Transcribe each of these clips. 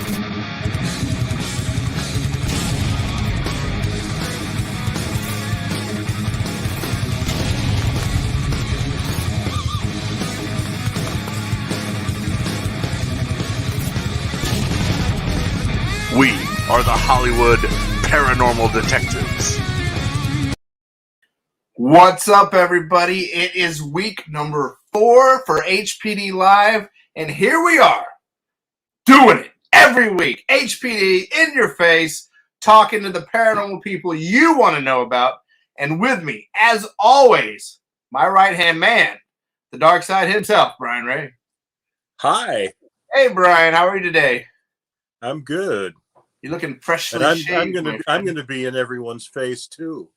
We are the Hollywood Paranormal Detectives. What's up, everybody? It is week number 4 for HPD Live, and here we are, doing it every week. HPD in your face, talking to the paranormal people you want to know about, and with me, as always, my right-hand man, the dark side himself, Brian Ray. Hi. Hey, Brian, how are you today? I'm good. You're looking freshly and shaved. I'm gonna be in everyone's face too.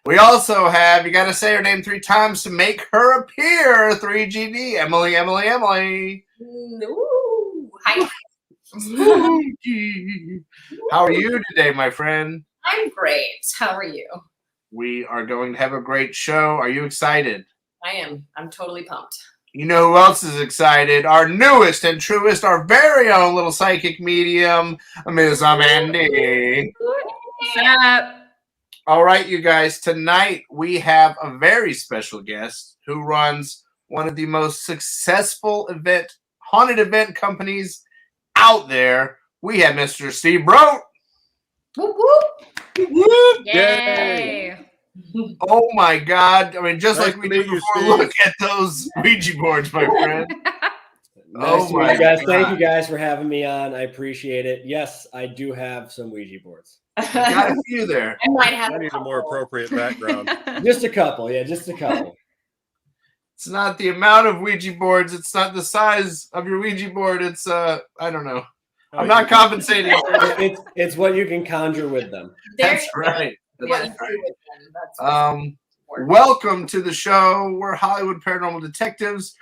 We also have, you got to say her name 3 times to make her appear, 3GD, Emily. Ooh, hi. How are you today, my friend? I'm great. How are you? We are going to have a great show. Are you excited? I am. I'm totally pumped. You know who else is excited? Our newest and truest, our very own little psychic medium, Ms. Mandy. What's up? All right, you guys. Tonight we have a very special guest who runs one of the most successful haunted event companies out there. We have Mr. Steve Brodt. Whoop, whoop. Whoop. Yay. Oh my God. I mean, just Nice like we to did meet you, before, Steve. look at those Ouija boards, my friend. Nice to meet my you guys. God. Thank you guys for having me on. I appreciate it. Yes, I do have some Ouija boards. Got a few there. I might have I need a more appropriate background. Just a couple. Yeah, just a couple. It's not the amount of Ouija boards. It's not the size of your Ouija board. It's, I don't know. I'm not compensating. It's what you can conjure with them. That's right. What That's you right. do with them. That's important. Welcome to the show. We're Hollywood Paranormal Detectives.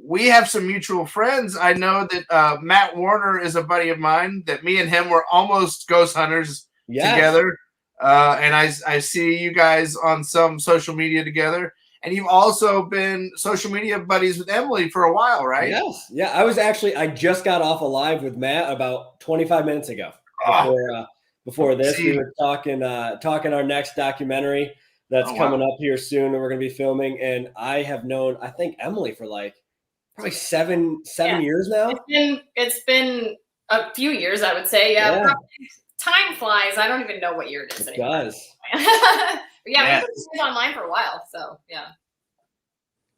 We have some mutual friends. I know that Matt Warner is a buddy of mine, that me and him were almost ghost hunters together. And I see you guys on some social media together. And you've also been social media buddies with Emily for a while, right? Yes. Yeah, I just got off a live with Matt about 25 minutes ago. Before this, we were talking our next documentary that's coming up here soon, and we're going to be filming. And I have known, I think, Emily for like probably seven years now. It's been a few years, I would say. Yeah. Time flies. I don't even know what year it is anymore. It does. We've been online for a while, so yeah.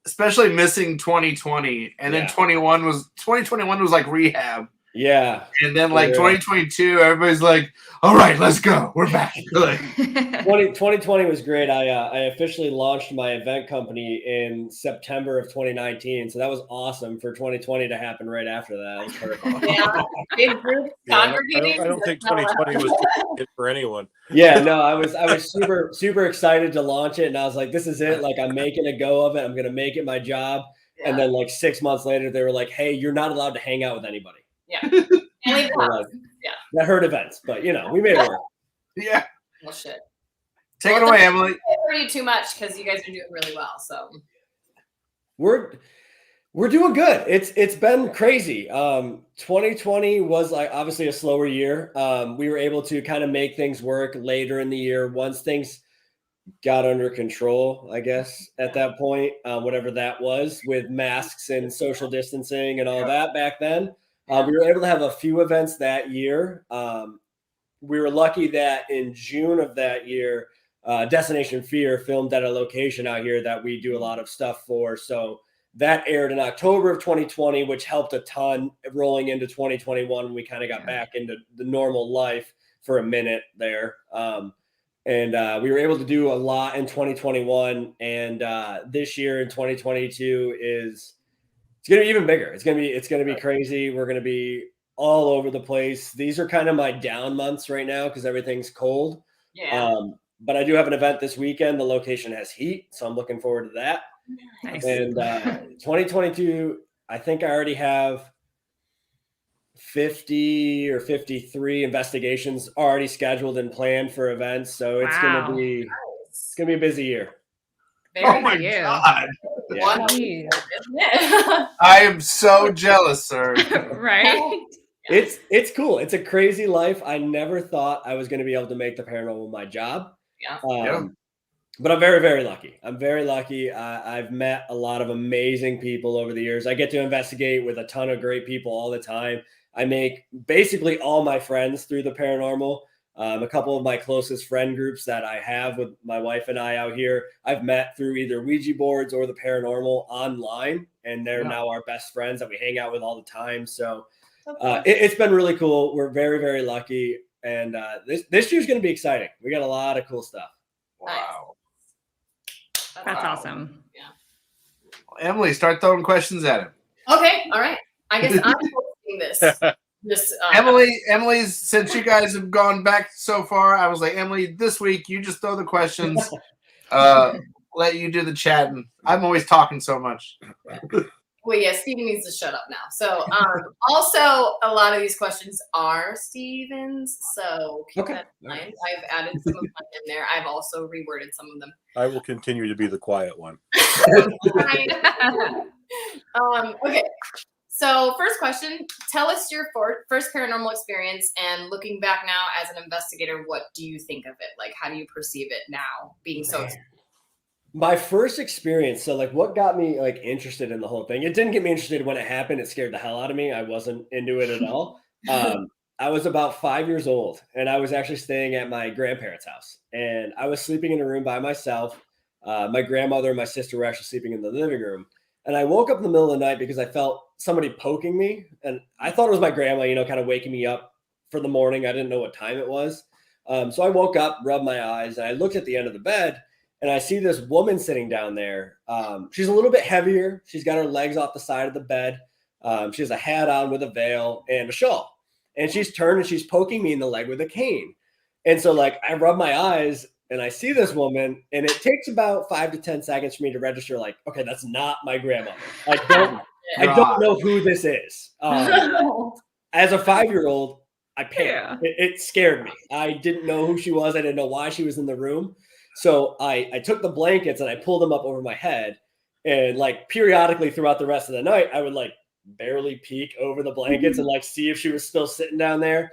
Especially missing 2020, and then 2021 was like rehab. Yeah. And then like 2022, everybody's like, all right, let's go. We're back. 2020 was great. I officially launched my event company in September of 2019. So that was awesome for 2020 to happen right after that. It was perfect. Yeah. Big group congregating. I don't think 2020 was good for anyone. Yeah, no, I was super, super excited to launch it. And I was like, this is it. Like, I'm making a go of it. I'm going to make it my job. Yeah. And then like 6 months later, they were like, hey, you're not allowed to hang out with anybody. Yeah. That hurt events, but we made it work. Yeah. Well, shit. Take it away, Emily. I don't too much because you guys are doing really well. So we're doing good. It's been crazy. 2020 was like obviously a slower year. We were able to kind of make things work later in the year once things got under control, I guess, at that point, whatever that was, with masks and social distancing and all that back then. We were able to have a few events that year. We were lucky that in June of that year, Destination Fear filmed at a location out here that we do a lot of stuff for. So that aired in October of 2020, which helped a ton rolling into 2021. We kind of got back into the normal life for a minute there. And we were able to do a lot in 2021. And this year in 2022 it's going to be even bigger. It's going to be crazy. We're going to be all over the place. These are kind of my down months right now because everything's cold. yeah. But I do have an event this weekend. The location has heat, so I'm looking forward to that. Nice. And 2022, I think I already have 50 or 53 investigations already scheduled and planned for events. So it's going to be a busy year. Very Oh my good. God. Yeah. Isn't it? I am so jealous, sir. Right? It's cool. It's a crazy life. I never thought I was going to be able to make the paranormal my job. Yeah. Yeah. But I'm very, very lucky. I'm very lucky. I've met a lot of amazing people over the years. I get to investigate with a ton of great people all the time. I make basically all my friends through the paranormal. A couple of my closest friend groups that I have with my wife and I out here, I've met through either Ouija boards or the paranormal online, and they're now our best friends that we hang out with all the time. So it's been really cool. We're very, very lucky. And this year's going to be exciting. We got a lot of cool stuff. Wow. That's awesome. Emily, start throwing questions at him. Okay, all right. I guess I'm hosting this. Emily's, since you guys have gone back so far, I was like, Emily, this week you just throw the questions. Let you do the chatting. I'm always talking so much. Well, yeah, Steven needs to shut up now. So, also, a lot of these questions are Steven's, so keep that in mind. I've added some of them in there. I've also reworded some of them. I will continue to be the quiet one. Okay. So, first question: tell us your first paranormal experience, and looking back now as an investigator, what do you think of it? Like, how do you perceive it now, being so? My first experience, so like what got me like interested in the whole thing, it didn't get me interested when it happened. It scared the hell out of me. I wasn't into it at all. I was about 5 years old, and I was actually staying at my grandparents' house, and I was sleeping in a room by myself. My grandmother and my sister were actually sleeping in the living room, and I woke up in the middle of the night because I felt somebody poking me, and I thought it was my grandma, kind of waking me up for the morning. I didn't know what time it was. So I woke up, rubbed my eyes, and I looked at the end of the bed, and I see this woman sitting down there. She's a little bit heavier. She's got her legs off the side of the bed. She has a hat on with a veil and a shawl. And she's turned and she's poking me in the leg with a cane. And so like I rub my eyes and I see this woman, and it takes about 5 to 10 seconds for me to register like, okay, that's not my grandmother. I don't know who this is. As a 5-year-old, I panicked. It scared me. I didn't know who she was. I didn't know why she was in the room. So I took the blankets and I pulled them up over my head, and like periodically throughout the rest of the night, I would like barely peek over the blankets and like see if she was still sitting down there.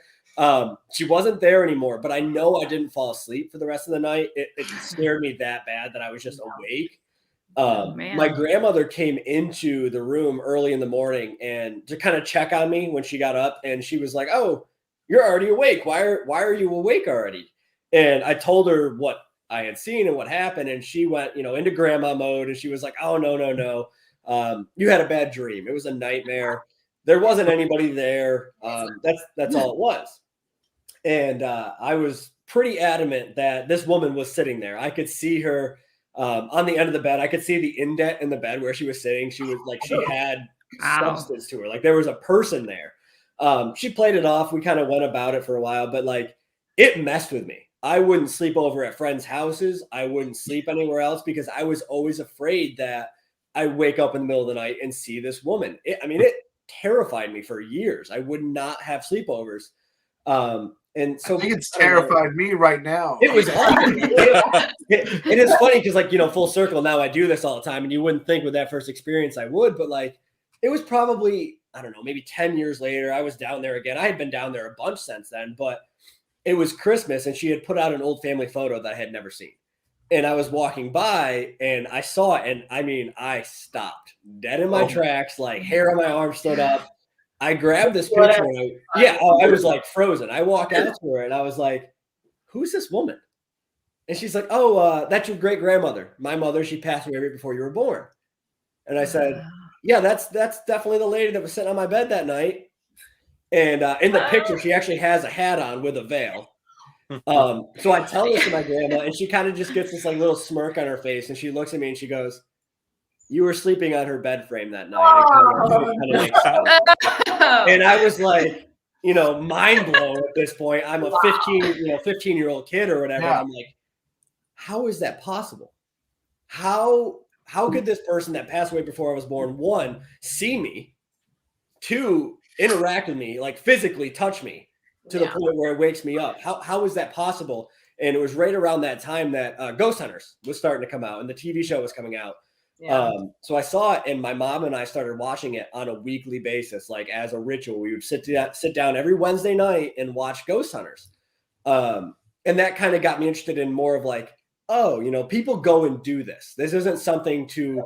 She wasn't there anymore, but I know I didn't fall asleep for the rest of the night. It scared me that bad that I was just awake. My grandmother came into the room early in the morning and to kind of check on me when she got up, and she was like, "Oh, you're already awake. Why are you awake already?" And I told her what I had seen and what happened, and she went, into grandma mode, and she was like, "Oh, no. You had a bad dream. It was a nightmare. There wasn't anybody there. That's all it was." And I was pretty adamant that this woman was sitting there. I could see her on the end of the bed. I could see the indent in the bed where she was sitting. She was like, she had substance to her. Like there was a person there. She played it off. We kind of went about it for a while, but like it messed with me. I wouldn't sleep over at friends' houses. I wouldn't sleep anywhere else because I was always afraid that I wake up in the middle of the night and see this woman. It terrified me for years. I would not have sleepovers. And so I think it's terrified me right now. It was awful. It is funny because full circle now I do this all the time, and you wouldn't think with that first experience I would, but like it was probably, I don't know, maybe 10 years later, I was down there again. I had been down there a bunch since then, but it was Christmas and she had put out an old family photo that I had never seen. And I was walking by and I saw it, and I stopped dead in my tracks, like hair on my arm stood up. I grabbed this picture. I was like frozen. I walked out to her and I was like, "Who's this woman?" And she's like, "Oh, that's your great grandmother. My mother, she passed away right before you were born." And I said, "Yeah, that's definitely the lady that was sitting on my bed that night." And in the picture, she actually has a hat on with a veil. So I tell this to my grandma, and she kind of just gets this like little smirk on her face, and she looks at me and she goes, "You were sleeping on her bed frame that night." It kind of makes sense. And I was like, mind blown at this point. I'm a 15-year-old kid or whatever. Yeah. I'm like, how is that possible? How could this person that passed away before I was born, 1, see me, 2, interact with me, like physically touch me to the point where it wakes me up? How is that possible? And it was right around that time that Ghost Hunters was starting to come out and the TV show was coming out. Yeah. So I saw it, and my mom and I started watching it on a weekly basis, like as a ritual. We would sit down every Wednesday night and watch Ghost Hunters. And that kind of got me interested in more of like, oh, people go and do this. This isn't something to,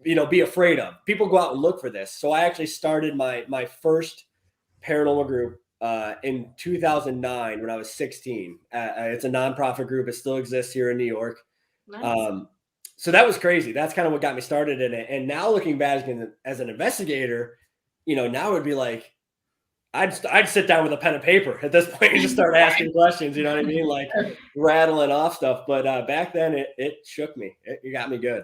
be afraid of. People go out and look for this. So I actually started my first paranormal group in 2009 when I was 16. It's a nonprofit group. It still exists here in New York. Nice. So that was crazy. That's kind of what got me started in it. And now looking back as an investigator, now it would be like, I'd sit down with a pen and paper at this point and just start asking questions. You know what I mean? Like rattling off stuff. But back then it shook me. It got me good.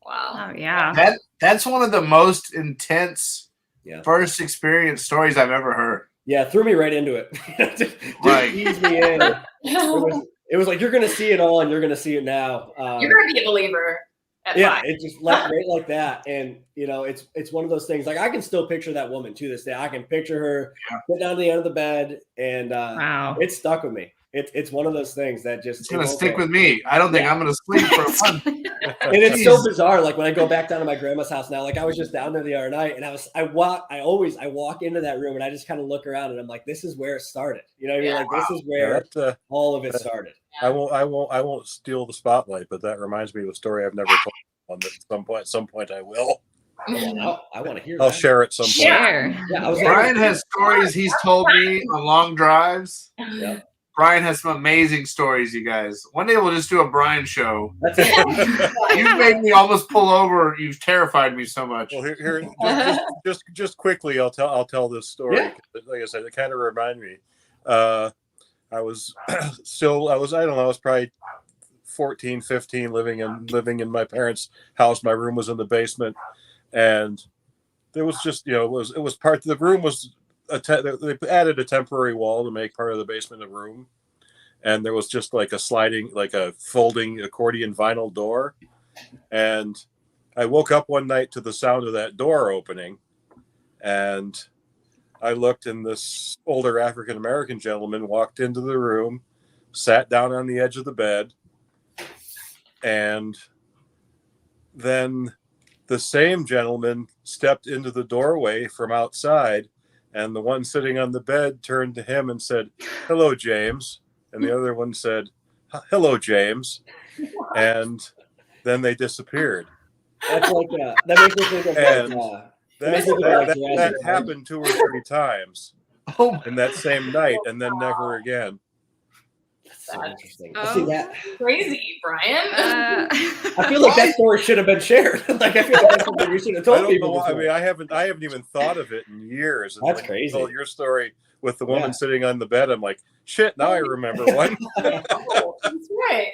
Wow. Oh yeah. That's one of the most intense first experience stories I've ever heard. Yeah, threw me right into it. just Like- eased me in. It was like, you're going to see it all, and you're going to see it now. You're going to be a believer at 5. It just left right like that. And, it's one of those things. Like, I can still picture that woman to this day. I can picture her sit down to the end of the bed, and Wow. it stuck with me. It's one of those things that just... It's going to stick with me. I don't think I'm going to sleep for a month. And it's so bizarre. Like when I go back down to my grandma's house now, like I was just down there the other night, and I walk into that room, and I just kind of look around, and I'm like, this is where it started. You know what I mean? Like this is where all of it started. I won't steal the spotlight, but that reminds me of a story I've never told on this. At some point I will. I want to hear that. I'll share it some point. Share. Yeah, Brian has stories he's told me on long drives. Yeah. Brian has some amazing stories, you guys. One day we'll just do a Brian show. That's it. You've made me almost pull over. You've terrified me so much. Well, here, just quickly, I'll tell this story. Yeah. Like I said, it kind of reminded me. I was probably 14, 15, living in my parents' house. My room was in the basement, and there was just it was part of the room was. They added a temporary wall to make part of the basement a room, and there was just like a folding accordion vinyl door. And I woke up one night to the sound of that door opening, and I looked, and this older African American gentleman walked into the room, sat down on the edge of the bed, and then the same gentleman stepped into the doorway from outside. And the one sitting on the bed turned to him and said, "Hello, James." And the other one said, "Hello, James." And then they disappeared. That's like that makes me think of that happened 2 or 3 times in that same night, and then never again. That's so interesting. Oh, See that? Crazy, Brian. I feel like that story should have been shared. Like I feel like that's something we should have told people. I mean, I haven't even thought of it in years. And that's when crazy. you told your story with the woman sitting on the bed, I'm like, shit. Now I remember one. Oh, that's right.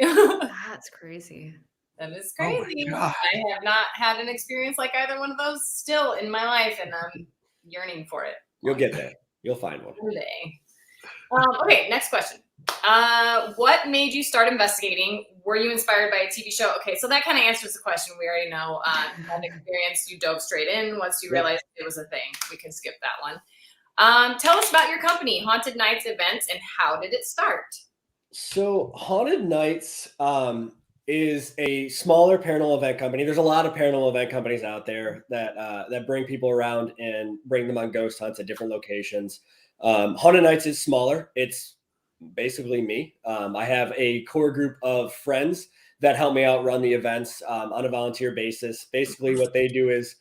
That's crazy. That is Oh my crazy. God. I have not had an experience like either one of those still in my life, and I'm yearning for it. You'll get there. You'll find one. One day. Okay, next question. What made you start investigating? Were you inspired by a TV show? Okay, so that kind of answers the question. We already know. You had experience. You dove straight in once you realized it was a thing. We can skip that one. Tell us about your company, Haunted Nights Events, and how did it start? So Haunted Nights is a smaller paranormal event company. There's a lot of paranormal event companies out there that bring people around and bring them on ghost hunts at different locations. Haunted Nights is smaller. It's basically me. I have a core group of friends that help me out run the events on a volunteer basis. Basically what they do is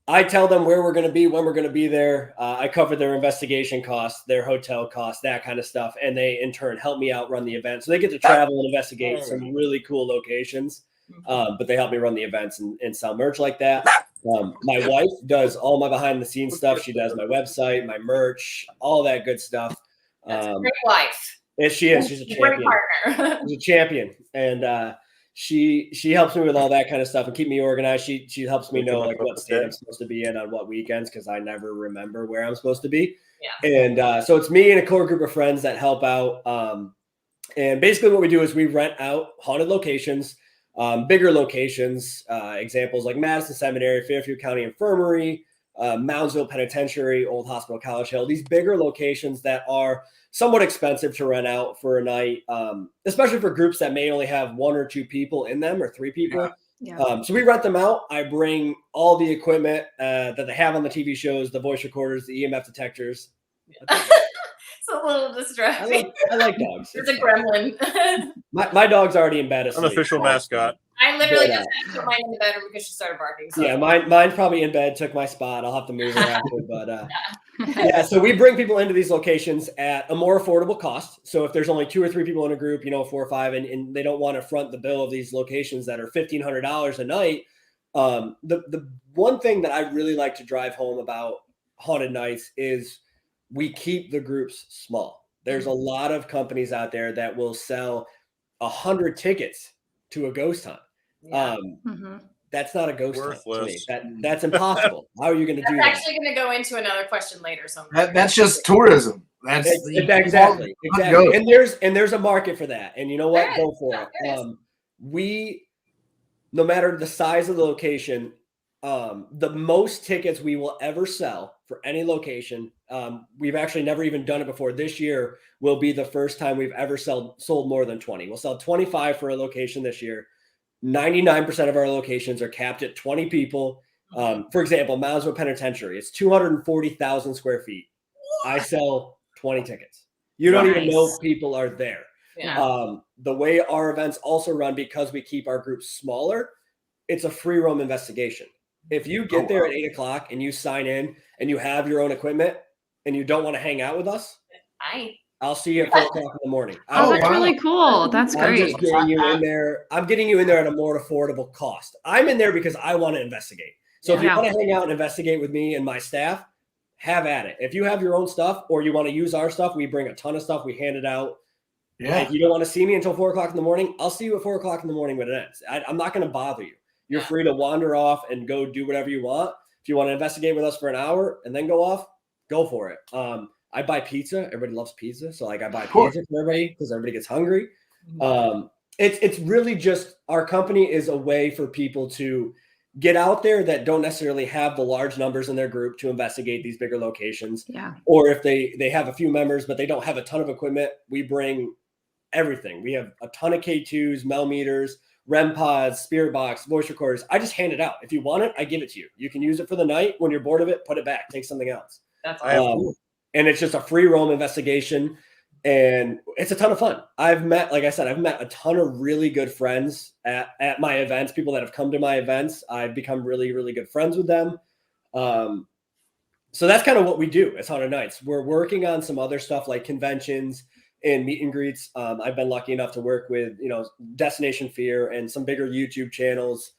I tell them where we're going to be, when we're going to be there. I cover their investigation costs, their hotel costs, that kind of stuff. And they in turn help me out run the event. So they get to travel and investigate some really cool locations. But they help me run the events and sell merch like that. My wife does all my behind the scenes stuff. She does my website, my merch, all that good stuff. That's a great wife. She is. She's a champion. Partner. She's a champion. And she helps me with all that kind of stuff and keep me organized. She helps me know like what state I'm supposed to be in on what weekends, because I never remember where I'm supposed to be. Yeah. And so it's me and a core group of friends that help out. And basically what we do is we rent out haunted locations, bigger locations, examples like Madison Seminary, Fairfield County Infirmary, Moundsville Penitentiary, Old Hospital, College Hill, these bigger locations that are somewhat expensive to rent out for a night, especially for groups that may only have 1 or 2 people in them or 3 people. Yeah. So we rent them out. I bring all the equipment that they have on the TV shows, the voice recorders, the EMF detectors. It's a little distracting. I like dogs. There's a gremlin. My dog's already in bed asleep. Unofficial mascot. I literally just had to put mine in the bedroom because she started barking. So. Yeah, mine's probably in bed, took my spot. I'll have to move her after. But yeah, so we bring people into these locations at a more affordable cost. So if there's only 2 or 3 people in a group, 4 or 5, and they don't want to front the bill of these locations that are $1,500 a night, the one thing that I really like to drive home about haunted nights is we keep the groups small. There's a lot of companies out there that will sell 100 tickets to a ghost hunt. Yeah. That's not a ghost Worthless. hunt to me. That's impossible. How are you going to do that? That's actually going to go into another question later. That's just tourism. That's exactly. And there's a market for that. And you know what? Go for it. No matter the size of the location, the most tickets we will ever sell for any location. We've actually never even done it before. This year will be the first time we've ever sold more than 20. We'll sell 25 for a location this year. 99% of our locations are capped at 20 people. For example, Moundsville Penitentiary, it's 240,000 square feet. I sell 20 tickets. You don't even know people are there. Yeah. The way our events also run, because we keep our groups smaller, it's a free roam investigation. If you get there at 8:00 and you sign in and you have your own equipment and you don't want to hang out with us, I'll see you at 4:00 in the morning. That's really cool. That's I'm great. just getting you in there. I'm getting you in there at a more affordable cost. I'm in there because I want to investigate. So if you want to hang out and investigate with me and my staff, have at it. If you have your own stuff or you want to use our stuff, we bring a ton of stuff. We hand it out. Yeah. If you don't want to see me until 4:00 in the morning, I'll see you at 4:00 in the morning when it ends. I'm not going to bother you. You're free to wander off and go do whatever you want. If you want to investigate with us for an hour and then go off, go for it. I buy pizza. Everybody loves pizza. So I buy pizza for everybody because everybody gets hungry. It's really just, our company is a way for people to get out there that don't necessarily have the large numbers in their group to investigate these bigger locations. Yeah. Or if they have a few members, but they don't have a ton of equipment, we bring everything. We have a ton of K2s, Mel meters, REM pods, spirit box, voice recorders. I just hand it out. If you want it, I give it to you. You can use it for the night. When you're bored of it, put it back. Take something else. That's awesome. And it's just a free roam investigation. And it's a ton of fun. I've met a ton of really good friends at my events, people that have come to my events. I've become really, really good friends with them. So that's kind of what we do as Haunted Nights. We're working on some other stuff like conventions and meet and greets. I've been lucky enough to work with, Destination Fear and some bigger YouTube channels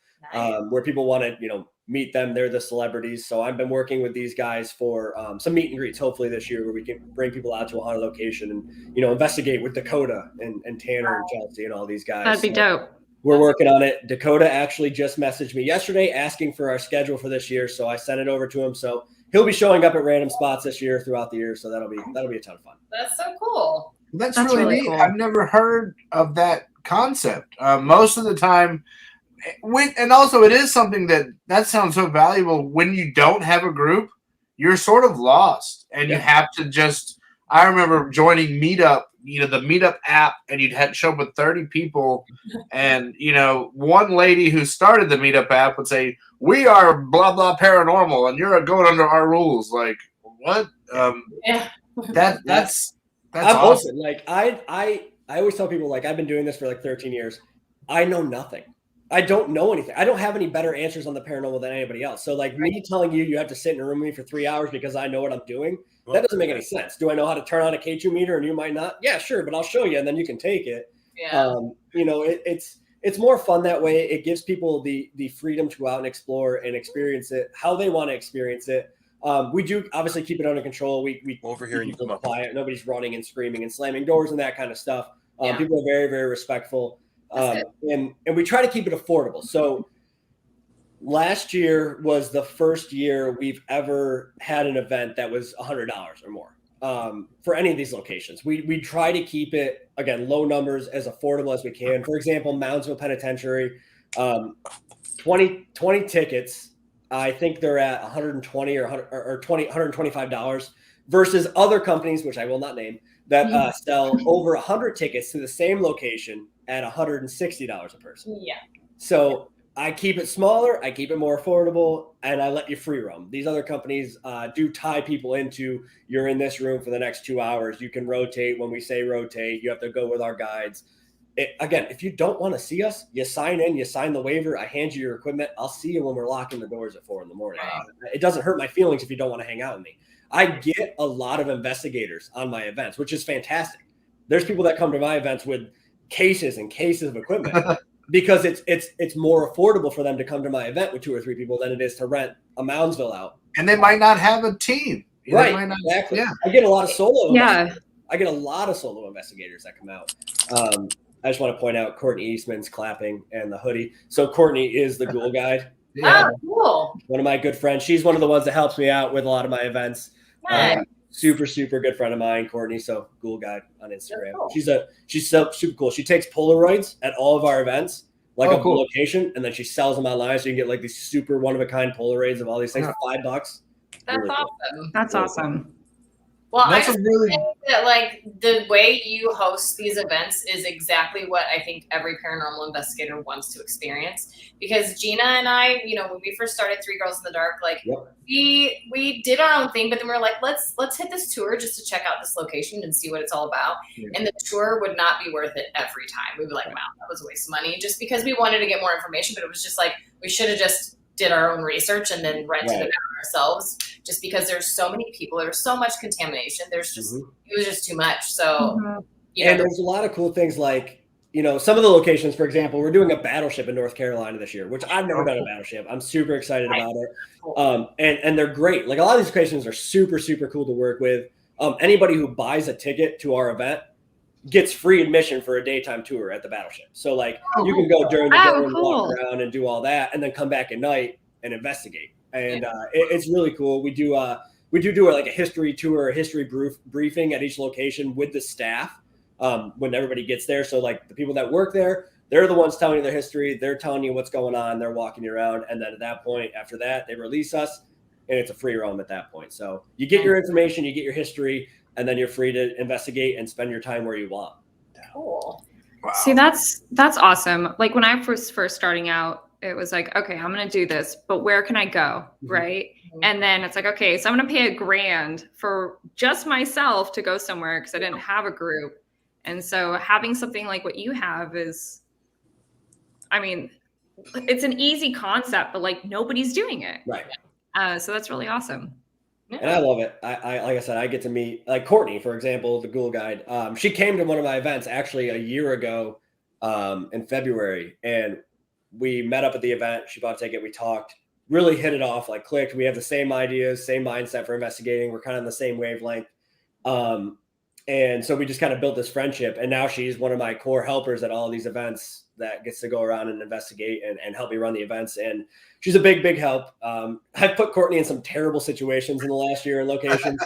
where people want to, meet them. They're the celebrities. So I've been working with these guys for some meet and greets, hopefully this year, where we can bring people out to a haunted location and, investigate with Dakota and Tanner and Chelsea and all these guys. That'd be dope. We're working on it. Dakota actually just messaged me yesterday asking for our schedule for this year. So I sent it over to him. So he'll be showing up at random spots this year throughout the year. So that'll be a ton of fun. That's so cool. That's really neat. Cool. I've never heard of that concept. Most of the time, and also it is something that sounds so valuable. When you don't have a group, you're sort of lost, and you have to just. I remember joining Meetup, the Meetup app, and you'd had to show up with 30 people, and one lady who started the Meetup app would say, "We are blah blah paranormal, and you're going under our rules." Like what? That's awesome. Like I always tell people, like, I've been doing this for like 13 years. I know nothing. I don't know anything. I don't have any better answers on the paranormal than anybody else. So like me telling you have to sit in a room with me for 3 hours because I know what I'm doing, that doesn't make any sense. Do I know how to turn on a K2 meter and you might not? Yeah, sure, but I'll show you and then you can take it. Yeah. It's more fun that way. It gives people the freedom to go out and explore and experience it how they want to experience it. We do obviously keep it under control. We over here and you come up. Quiet. Nobody's running and screaming and slamming doors and that kind of stuff. People are very, very respectful. And we try to keep it affordable. So last year was the first year we've ever had an event that was $100 or more for any of these locations. We try to keep it, again, low numbers, as affordable as we can. For example, Moundsville Penitentiary, 20 tickets. I think they're at $120 or $125 versus other companies, which I will not name, that sell over 100 tickets to the same location at $160 a person. Yeah. So I keep it smaller, I keep it more affordable, and I let you free roam. These other companies do tie people into, you're in this room for the next 2 hours. You can rotate when we say rotate. You have to go with our guides. Again, if you don't want to see us, you sign in, you sign the waiver, I hand you your equipment. I'll see you when we're locking the doors at 4 a.m. It doesn't hurt my feelings if you don't want to hang out with me. I get a lot of investigators on my events, which is fantastic. There's people that come to my events with cases and cases of equipment because it's more affordable for them to come to my event with 2 or 3 people than it is to rent a Moundsville out. And they might not have a team. Right. Exactly. Yeah. I get a lot of solo. Yeah. I get a lot of solo investigators that come out. I just want to point out Courtney Eastman's clapping and the hoodie. So Courtney is the Ghoul Guide. Yeah. Oh, cool. One of my good friends. She's one of the ones that helps me out with a lot of my events. Super, super good friend of mine, Courtney. So Ghoul Guide on Instagram. Cool. She's so super cool. She takes Polaroids at all of our events, like a cool location, and then she sells them online. So you can get like these super one-of-a-kind Polaroids of all these things for $5. That's really awesome. Cool. That's awesome. Well, That's I think that like the way you host these events is exactly what I think every paranormal investigator wants to experience. Because Gina and I, you know, when we first started Three Girls in the Dark, like we did our own thing, but then we were like, let's hit this tour just to check out this location and see what it's all about. Yeah. And the tour would not be worth it every time. We'd be like, wow, that was a waste of money, just because we wanted to get more information. But it was just like we should have just did our own research and then rented it out ourselves, just because there's so many people, there's so much contamination, there's just it was just too much. So you know, and there's a lot of cool things, like, you know, some of the locations, for example, we're doing a battleship in North Carolina this year, which I've never done a battleship. I'm super excited about it. And they're great. Like, a lot of these locations are super, super cool to work with. Anybody who buys a ticket to our event gets free admission for a daytime tour at the battleship. So like you can go during the day and walk around and do all that, and then come back at night and investigate. And it's really cool. We do like a history tour, a history briefing at each location with the staff when everybody gets there. So like the people that work there, they're the ones telling you their history. They're telling you what's going on. They're walking you around. And then at that point, after that, they release us, and it's a free roam at that point. So you get your information, you get your history, and then you're free to investigate and spend your time where you want. Cool. Wow. See, that's awesome. Like when I was first starting out, it was like, okay, I'm going to do this, but where can I go? Right. And then it's like, okay, so I'm going to pay $1,000 for just myself to go somewhere because I didn't have a group. And so having something like what you have is, I mean, it's an easy concept, but like nobody's doing it. Right. So that's really awesome. And I love it. I like I said, I get to meet like Courtney, for example, the Ghoul Guide. She came to one of my events actually a year ago in February, and we met up at the event. She bought a ticket. We talked, really hit it off, like clicked. We have the same ideas, same mindset for investigating. We're kind of on the same wavelength. And so we just kind of built this friendship. And now she's one of my core helpers at all of these events that gets to go around and investigate and help me run the events. And she's a big, big help. I've put Courtney in some terrible situations in the last year in locations,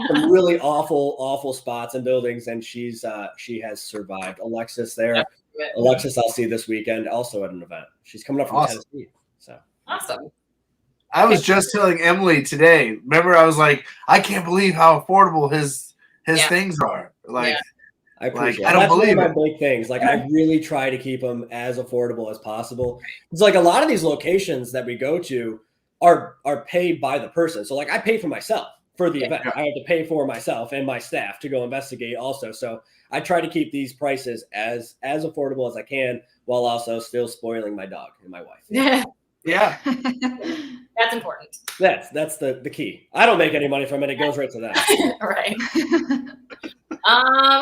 some really awful spots and buildings. And she has survived. Alexis there. Alexis, I'll see this weekend also at an event. She's coming up from Tennessee. So awesome. I was just telling Emily today. Remember, I was like, I can't believe how affordable his things are. Like, I appreciate it. I don't believe it. Big things. Like, I really try to keep them as affordable as possible. It's like a lot of these locations that we go to are paid by the person. So like I pay for myself for the event. I have to pay for myself and my staff to go investigate also. So I try to keep these prices as affordable as I can while also still spoiling my dog and my wife. Yeah. That's important. That's the key. I don't make any money from it. It goes right to that. Right.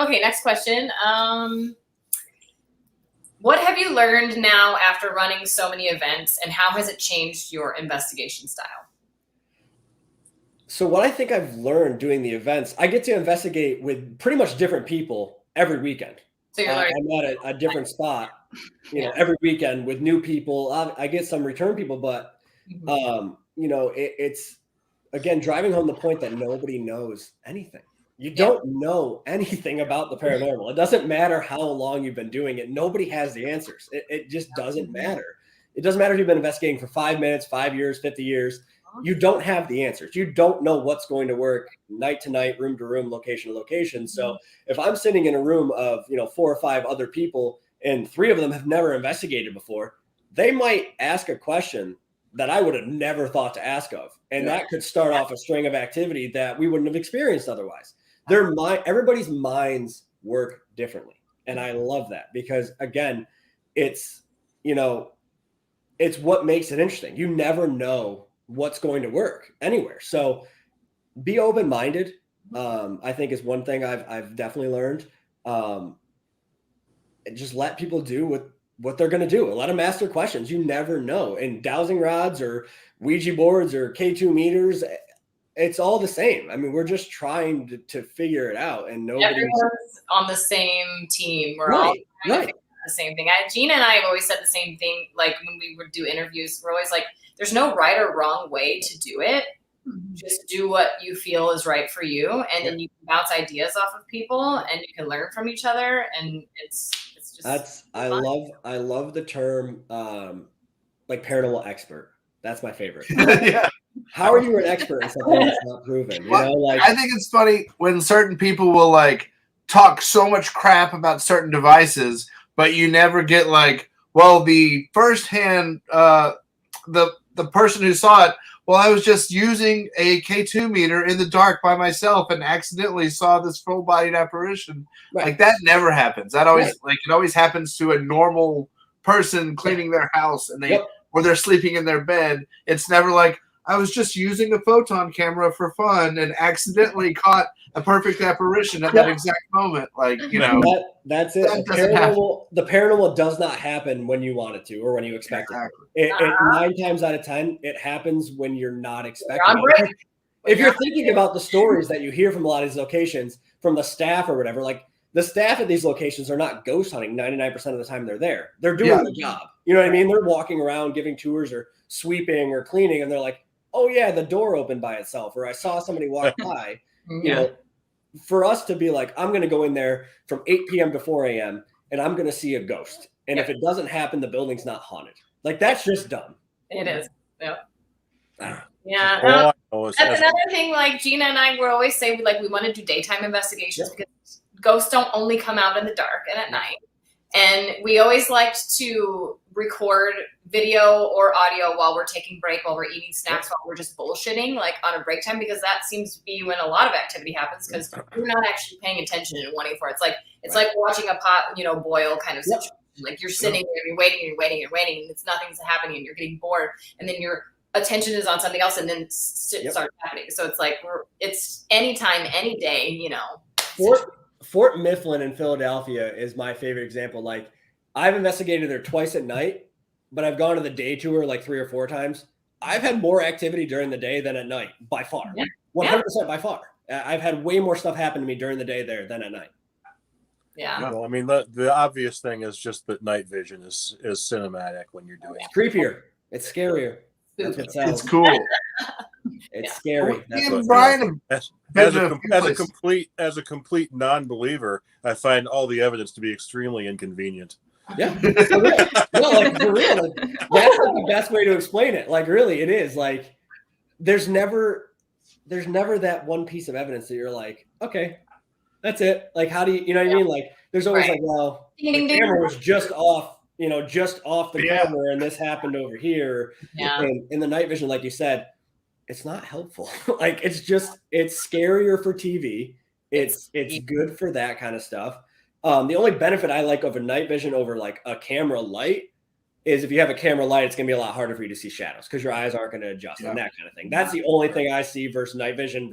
Okay, next question. What have you learned now after running so many events, and how has it changed your investigation style? So what I think I've learned doing the events, I get to investigate with pretty much different people every weekend. So you're I'm at a different spot, every weekend with new people. I get some return people, but it's again driving home the point that nobody knows anything. You don't know anything about the paranormal. It doesn't matter how long you've been doing it. Nobody has the answers. It just doesn't matter. It doesn't matter if you've been investigating for 5 minutes, 5 years, 50 years. You don't have the answers. You don't know what's going to work night to night, room to room, location to location. So if I'm sitting in a room of 4 or 5 other people and 3 of them have never investigated before, they might ask a question that I would have never thought to ask of. And that could start off a string of activity that we wouldn't have experienced otherwise. Everybody's minds work differently. And I love that because, again, it's what makes it interesting. You never know what's going to work anywhere. So be open-minded, I think is one thing I've definitely learned. Just let people do what they're going to do. Let them ask their questions. You never know. And dowsing rods or Ouija boards or K2 meters, it's all the same. I mean, we're just trying to figure it out, and everyone's on the same team. We're all trying to figure out the same thing. Gina and I have always said the same thing. Like when we would do interviews, we're always like, there's no right or wrong way to do it. Just do what you feel is right for you, and then you can bounce ideas off of people, and you can learn from each other. And it's just I love the term like paranormal expert. That's my favorite. Yeah. How are you an expert in something that's not proven? I think it's funny when certain people will like talk so much crap about certain devices, but you never get like, well, the firsthand the person who saw it. Well, I was just using a K2 meter in the dark by myself and accidentally saw this full-bodied apparition. Right. Like that never happens. That always it always happens to a normal person cleaning their house and or they're sleeping in their bed. It's never like, I was just using a photon camera for fun and accidentally caught a perfect apparition at that exact moment. Like, that's it. The paranormal does not happen when you want it to or when you expect it. 9 times out of 10, it happens when you're not expecting it. If you're thinking about the stories that you hear from a lot of these locations, from the staff or whatever, like the staff at these locations are not ghost hunting 99% of the time they're there. They're doing the job. You know what I mean? They're walking around giving tours or sweeping or cleaning, and they're like, oh yeah, the door opened by itself, or I saw somebody walk by. You know, for us to be like, I'm going to go in there from 8 p.m. to 4 a.m. and I'm going to see a ghost. And if it doesn't happen, the building's not haunted. Like that's just dumb. It is. Yeah. That's another thing. Like Gina and I will always say, we want to do daytime investigations because ghosts don't only come out in the dark and at night. And we always liked to record video or audio while we're taking break, while we're eating snacks, while we're just bullshitting, like on a break time, because that seems to be when a lot of activity happens because you're not actually paying attention and wanting for it. It's like watching a pot, boil kind of situation. Like you're sitting there, you're waiting, and it's nothing's happening, and you're getting bored, and then your attention is on something else, and then it starts happening. So it's like it's anytime, any day, Fort Mifflin in Philadelphia is my favorite example. Like I've investigated there twice at night, but I've gone to the day tour like 3 or 4 times. I've had more activity during the day than at night, by far. 100% by far. I've had way more stuff happen to me during the day there than at night. Yeah. Well, I mean, the obvious thing is just that night vision is cinematic when you're doing it. It's creepier. It's scarier. That's what it's cool. It's scary. As a complete non-believer, I find all the evidence to be extremely inconvenient. Yeah, for real. No, like for real. Like, that's like the best way to explain it. Like really, it is. Like there's never that one piece of evidence that you're like, okay, that's it. Like how do you know what I mean? Like there's always like, well, the camera was just off. Just off the camera, and this happened over here. Yeah. And in the night vision, like you said, it's not helpful. Like it's scarier for TV. It's good for that kind of stuff. The only benefit I like of a night vision over like a camera light is if you have a camera light, it's gonna be a lot harder for you to see shadows because your eyes aren't gonna adjust and that kind of thing. That's the only thing I see versus night vision.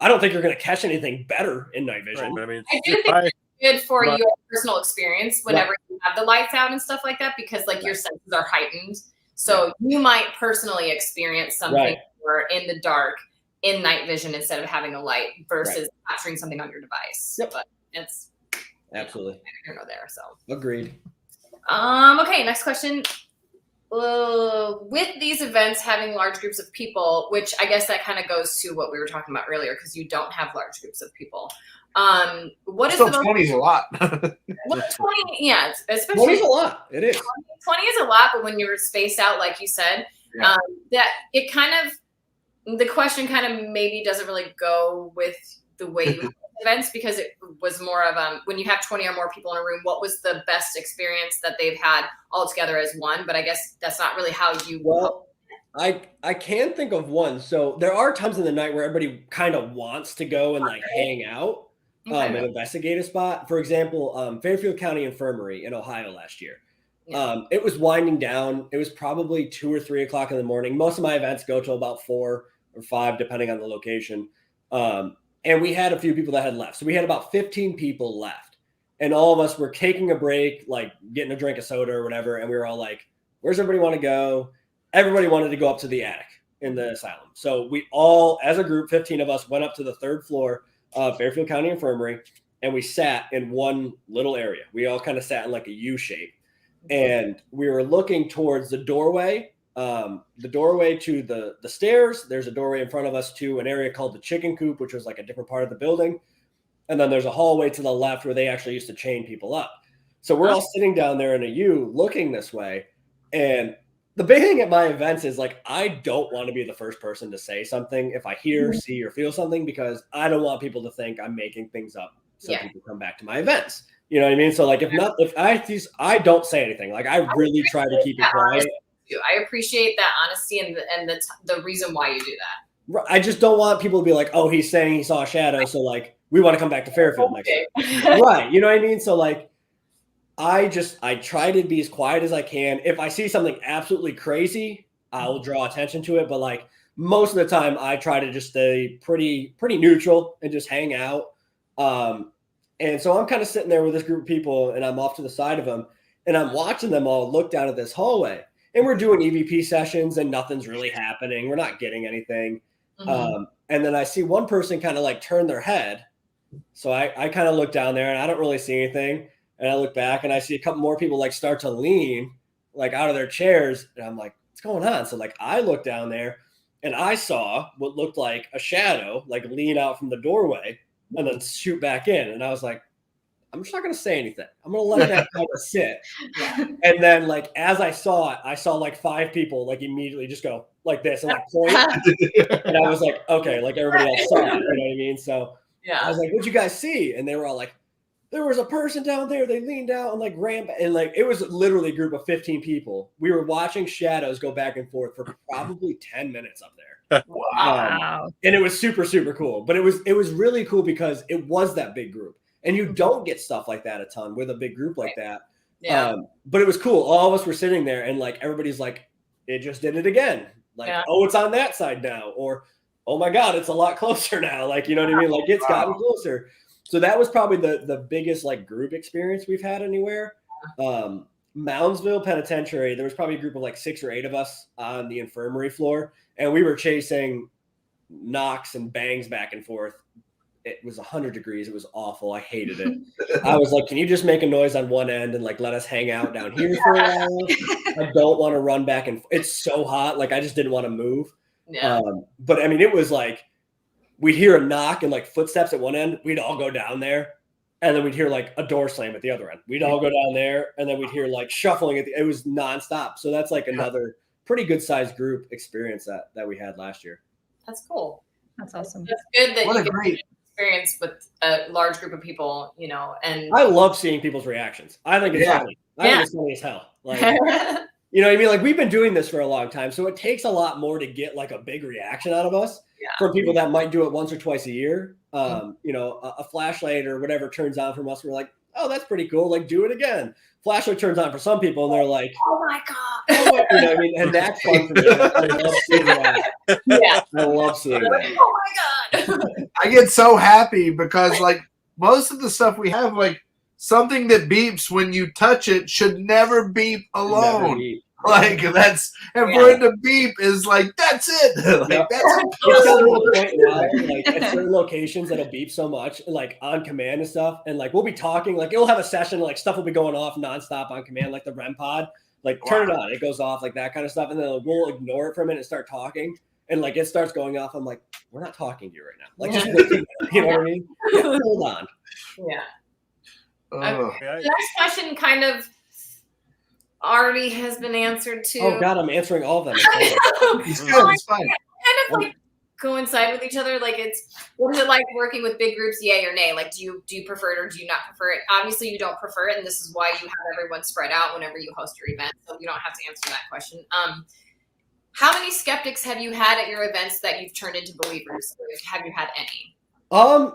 I don't think you're gonna catch anything better in night vision. Right, I mean, I do think it's good for your personal experience whenever you have the lights out and stuff like that, because like your senses are heightened. So you might personally experience something more in the dark in night vision instead of having a light versus capturing something on your device. Yep. But it's absolutely here nor there. So agreed. Okay, next question. With these events having large groups of people, which I guess that kind of goes to what we were talking about earlier, because you don't have large groups of people. What is still 20 is a lot. 20, especially 20 is a lot. It is. 20 is a lot, but when you're spaced out, like you said, that it kind of, the question kind of maybe doesn't really go with the way you had events, because it was more of when you have 20 or more people in a room, what was the best experience that they've had all together as one? But I guess that's not really how you. Well, I can think of one. So there are times in the night where everybody kind of wants to go and like hang out, and investigate a spot. For example, Fairfield County Infirmary in Ohio last year. It was winding down. It was probably 2 or 3 o'clock in the morning. Most of my events go till about 4 or 5, depending on the location. And we had a few people that had left. So we had about 15 people left. And all of us were taking a break, like getting a drink of soda or whatever. And we were all like, where's everybody want to go? Everybody wanted to go up to the attic in the asylum. So we all, as a group, 15 of us, went up to the 3rd floor of Fairfield County Infirmary. And we sat in one little area. We all kind of sat in like a U shape. And we were looking towards the doorway to the stairs. There's a doorway in front of us to an area called the chicken coop, which was like a different part of the building. And then there's a hallway to the left where they actually used to chain people up. So we're all sitting down there in a U looking this way. And the big thing at my events is like, I don't want to be the first person to say something if I hear, see, or feel something, because I don't want people to think I'm making things up so people come back to my events. You know what I mean? So like, I don't say anything. Like I really try to keep it quiet. I appreciate that honesty and the reason why you do that. I just don't want people to be like, oh, he's saying he saw a shadow, so like we want to come back to Fairfield next time. Right. You know what I mean? So like, I try to be as quiet as I can. If I see something absolutely crazy, I'll draw attention to it. But like most of the time, I try to just stay pretty neutral and just hang out. And so I'm kind of sitting there with this group of people, and I'm off to the side of them, and I'm watching them all look down at this hallway. And we're doing EVP sessions, and nothing's really happening. We're not getting anything. And then I see one person kind of like turn their head. So I kind of look down there, and I don't really see anything. And I look back, and I see a couple more people like start to lean like out of their chairs. And I'm like, what's going on? So like I look down there, and I saw what looked like a shadow like lean out from the doorway and then shoot back in. And I was like, I'm just not going to say anything. I'm going to let that kind of sit. And then like, as I saw it, I saw like 5 people like immediately just go like this and like point. And I was like, okay, like everybody else saw it. You know what I mean? So I was like, what'd you guys see? And they were all like, there was a person down there. They leaned out and like ran back. And like, it was literally a group of 15 people. We were watching shadows go back and forth for probably 10 minutes up there. Wow. And it was super, super cool. But it was really cool because it was that big group. And you don't get stuff like that a ton with a big group like that. Yeah. But it was cool. All of us were sitting there and like, everybody's like, it just did it again. Like, oh, it's on that side now. Or, oh my God, it's a lot closer now. Like, you know what I mean? Like it's gotten closer. So that was probably the biggest like group experience we've had anywhere. Moundsville Penitentiary, there was probably a group of like 6 or 8 of us on the infirmary floor. And we were chasing knocks and bangs back and forth. It was 100 degrees. It was awful. I hated it. I was like, can you just make a noise on one end and like let us hang out down here for a while? I don't want to run back and it's so hot. Like I just didn't want to move. Yeah. But I mean, it was like we'd hear a knock and like footsteps at one end. We'd all go down there, and then we'd hear like a door slam at the other end. We'd all go down there, and then we'd hear like shuffling it was nonstop. So that's like another pretty good sized group experience that we had last year. That's cool. That's awesome. That's good that What you a get great experience with a large group of people, you know, and I love seeing people's reactions. I think it's funny. I think it's funny as hell. Like, you know what I mean? Like we've been doing this for a long time, so it takes a lot more to get like a big reaction out of us from people that might do it once or twice a year. You know, a flashlight or whatever turns on from us. We're like, oh, that's pretty cool. Like do it again. Flashlight turns on for some people, and they're like, oh my God. You know what I mean? And that's fun for me. I love seeing that. Yeah. I love seeing that. Oh my God. I get so happy because like most of the stuff we have, like something that beeps when you touch it should never beep alone. Never beep. Like that's and for it to beep is like that's it. Like that's It's got a little point now, like at certain locations that'll beep so much, like on command and stuff. And like we'll be talking, like it'll have a session, like stuff will be going off nonstop on command, like the REM pod. Like turn it on, it goes off, like that kind of stuff, and then we'll ignore it for a minute and start talking. And like it starts going off. I'm like, we're not talking to you right now. Like just listen, you know what I mean? Yeah, hold on. Yeah. oh. The next question kind of already has been answered too. Oh God, I'm answering all of them. It's good. It's fine. Kind of like coincide with each other? Like, what is it like working with big groups? Yay or nay? Like, do you prefer it or do you not prefer it? Obviously, you don't prefer it, and this is why you have everyone spread out whenever you host your event. So you don't have to answer that question. How many skeptics have you had at your events that you've turned into believers? Have you had any?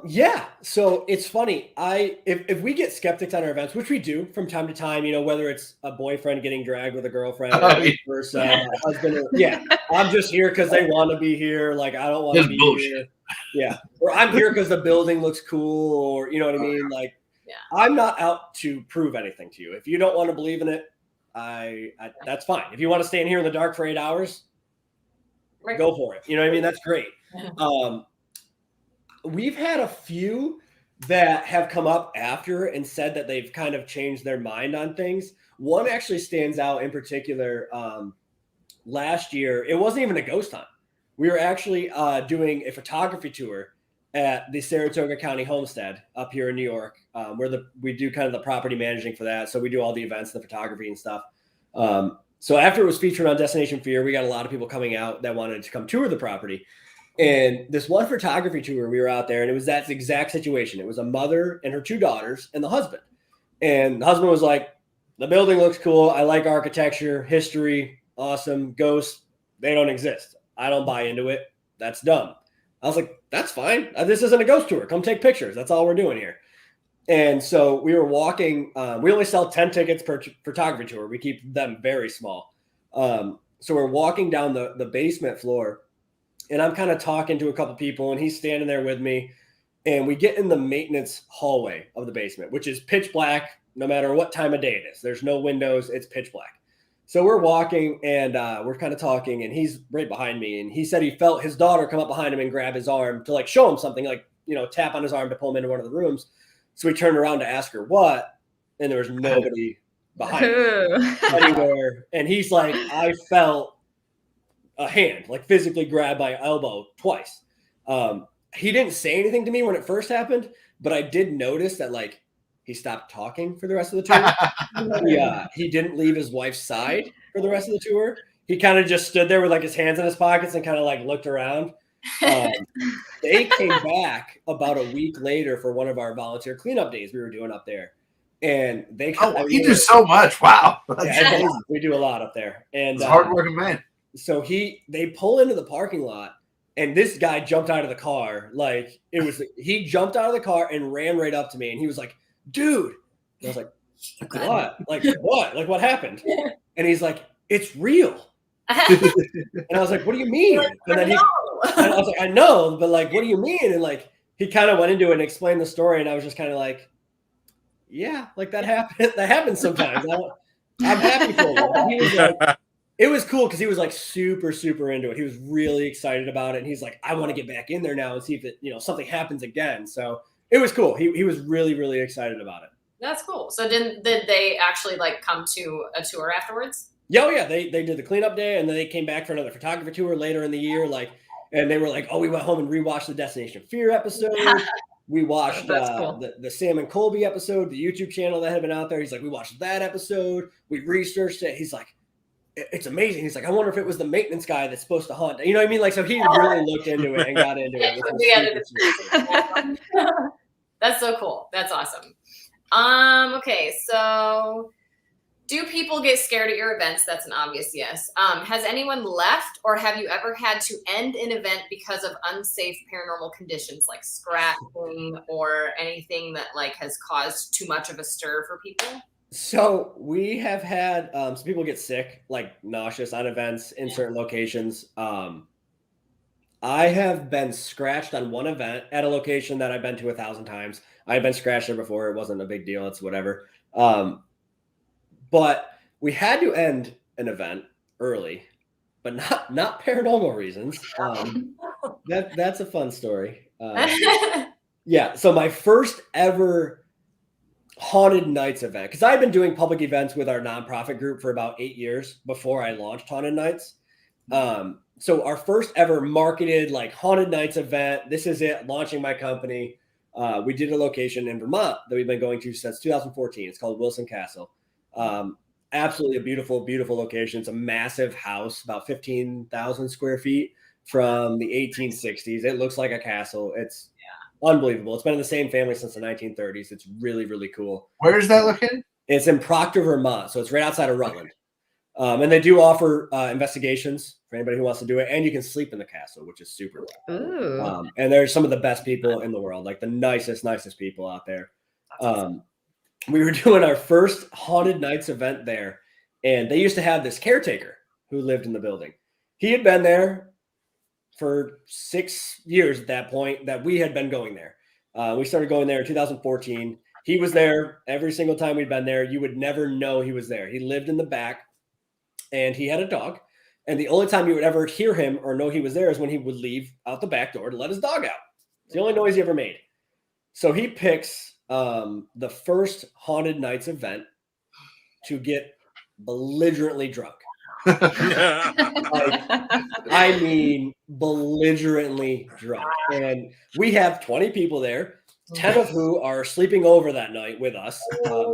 Yeah. So it's funny. If we get skeptics on our events, which we do from time to time, whether it's a boyfriend getting dragged with a girlfriend or husband, I'm just here because they want to be here. Like, I don't want to be here. Yeah. Or I'm here because the building looks cool, or you know what I mean? Like, I'm not out to prove anything to you. If you don't want to believe in it, that's fine. If you want to stay in here in the dark for 8 hours, go for it. You know what I mean? That's great. We've had a few that have come up after and said that they've kind of changed their mind on things. One actually stands out in particular. Last year, it wasn't even a ghost hunt. We were actually doing a photography tour at the Saratoga County Homestead up here in New York, where we do kind of the property managing for that. So we do all the events, the photography and stuff. So after it was featured on Destination Fear, we got a lot of people coming out that wanted to come tour the property. And this one photography tour, we were out there, and it was that exact situation. It was a mother and her 2 daughters and the husband. And the husband was like, the building looks cool. I like architecture, history, awesome. Ghosts, they don't exist. I don't buy into it. That's dumb. I was like, that's fine. This isn't a ghost tour. Come take pictures. That's all we're doing here. And so we were walking. We only sell 10 tickets per photography tour. We keep them very small. So we're walking down the basement floor. And I'm kind of talking to a couple people, and he's standing there with me. And we get in the maintenance hallway of the basement, which is pitch black no matter what time of day it is. There's no windows. It's pitch black. So we're walking, and we're kind of talking, and he's right behind me. And he said he felt his daughter come up behind him and grab his arm to like show him something, like, tap on his arm to pull him into one of the rooms. So we turned around to ask her what, and there was nobody behind him anywhere. And he's like, I felt a hand like physically grabbed my elbow twice. He didn't say anything to me when it first happened, but I did notice that like he stopped talking for the rest of the tour. He didn't leave his wife's side for the rest of the tour. He kind of just stood there with like his hands in his pockets and kind of like looked around. They came back about a week later for one of our volunteer cleanup days we were doing up there. And they you do so much. Wow. We do a lot up there. And it's a hardworking man. So they pull into the parking lot, and this guy jumped out of the car. Like he jumped out of the car and ran right up to me, and he was like, dude. And I was like, what? Like what? Like what happened? And he's like, it's real. And I was like, what do you mean? And then I was like, I know, but like, what do you mean? And like, he kind of went into it and explained the story, and I was just kind of like, yeah, like that happened. That happens sometimes. I'm happy for him. He was like, it was cool because he was like super, super into it. He was really excited about it. And he's like, I want to get back in there now and see if it, something happens again. So it was cool. He was really, really excited about it. That's cool. So did they actually like come to a tour afterwards? Yeah. They did the cleanup day, and then they came back for another photography tour later in the year. Like, and they were like, oh, we went home and rewatched the Destination Fear episode. We watched cool. the Sam and Colby episode, the YouTube channel that had been out there. He's like, we watched that episode. We researched it. He's like, it's amazing. He's like, I wonder if it was the maintenance guy that's supposed to hunt. You know what I mean? Like, so he really looked into it and got into it. That's so cool. That's awesome. Okay, so do people get scared at your events? That's an obvious yes. Has anyone left, or have you ever had to end an event because of unsafe paranormal conditions like scratching or anything that like has caused too much of a stir for people? So we have had some people get sick, like nauseous on events in certain locations. I have been scratched on one event at a location that I've been to 1,000 times. I've been scratched there before. It wasn't a big deal. It's whatever. But we had to end an event early, but not paranormal reasons. That's a fun story. Yeah. So my first ever Haunted Nights event, because I've been doing public events with our nonprofit group for about 8 years before I launched Haunted Nights. So our first ever marketed like Haunted Nights event, this is it, launching my company. We did a location in Vermont that we've been going to since 2014. It's called Wilson Castle. Absolutely a beautiful, beautiful location. It's a massive house, about 15,000 square feet, from the 1860s. It looks like a castle. It's unbelievable. It's been in the same family since the 1930s. It's really, really cool. Where is that located? It's in Proctor, Vermont. So it's right outside of Rutland. And they do offer investigations for anybody who wants to do it. And you can sleep in the castle, which is super cool. Ooh. And there's some of the best people in the world, like the nicest people out there. We were doing our first Haunted Nights event there. And they used to have this caretaker who lived in the building. He had been there for 6 years at that point that we had been going there. We started going there in 2014. He was there every single time we'd been there. You would never know he was there. He lived in the back and he had a dog. And the only time you would ever hear him or know he was there is when he would leave out the back door to let his dog out. It's the only noise he ever made. So he picks the first Haunted Nights event to get belligerently drunk. I mean, belligerently drunk. And we have 20 people there, 10 of who are sleeping over that night with us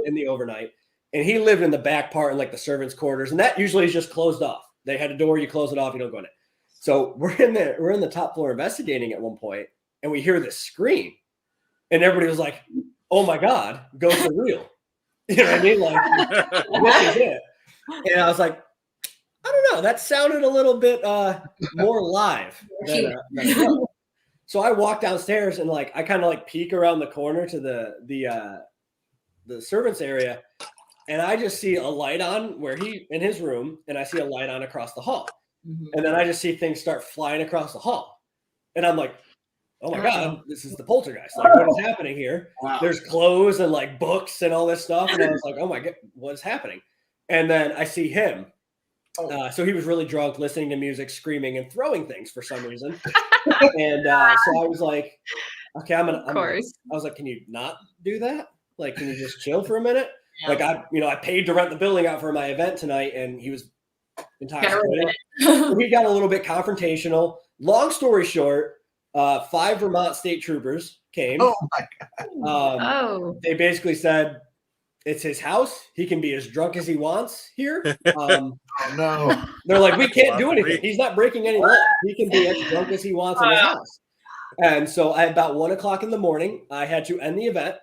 in the overnight. And he lived in the back part in like the servants' quarters. And that usually is just closed off. They had a door, you close it off, you don't go in it. So we're in the top floor investigating at one point, and we hear this scream. And everybody was like, oh my God, ghosts are real. You know what I mean? Like, what is it? And I was like, I don't know. That sounded a little bit more live. So I walked downstairs and like I kind of like peek around the corner to the servants area, and I just see a light on where he in his room, and I see a light on across the hall, and then I just see things start flying across the hall, and I'm like, oh my God, this is the poltergeist. Like, what is happening here? Wow. There's clothes and like books and all this stuff, and I was like, oh my God, what is happening? And then I see him. So he was really drunk, listening to music, screaming, and throwing things for some reason. And so I was like, okay, I was like, can you not do that? Like, can you just chill for a minute? Yeah. Like I paid to rent the building out for my event tonight, and he was intoxicated. We got a little bit confrontational. Long story short, 5 Vermont state troopers came. Oh my God. They basically said, it's his house. He can be as drunk as he wants here. Oh, no. They're like, we can't do anything. He's not breaking any law. He can be as drunk as he wants in his house. And so at about 1 o'clock in the morning, I had to end the event.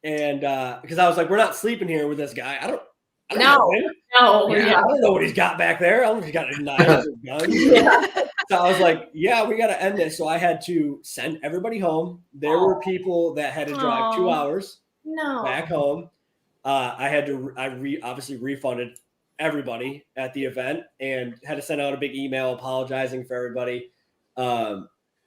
And because I was like, we're not sleeping here with this guy. I don't know him. I don't know what he's got back there. I don't know if he's got his knives or guns. So I was like, yeah, we got to end this. So I had to send everybody home. There were people that had to drive 2 hours back home. I obviously refunded everybody at the event and had to send out a big email apologizing for everybody.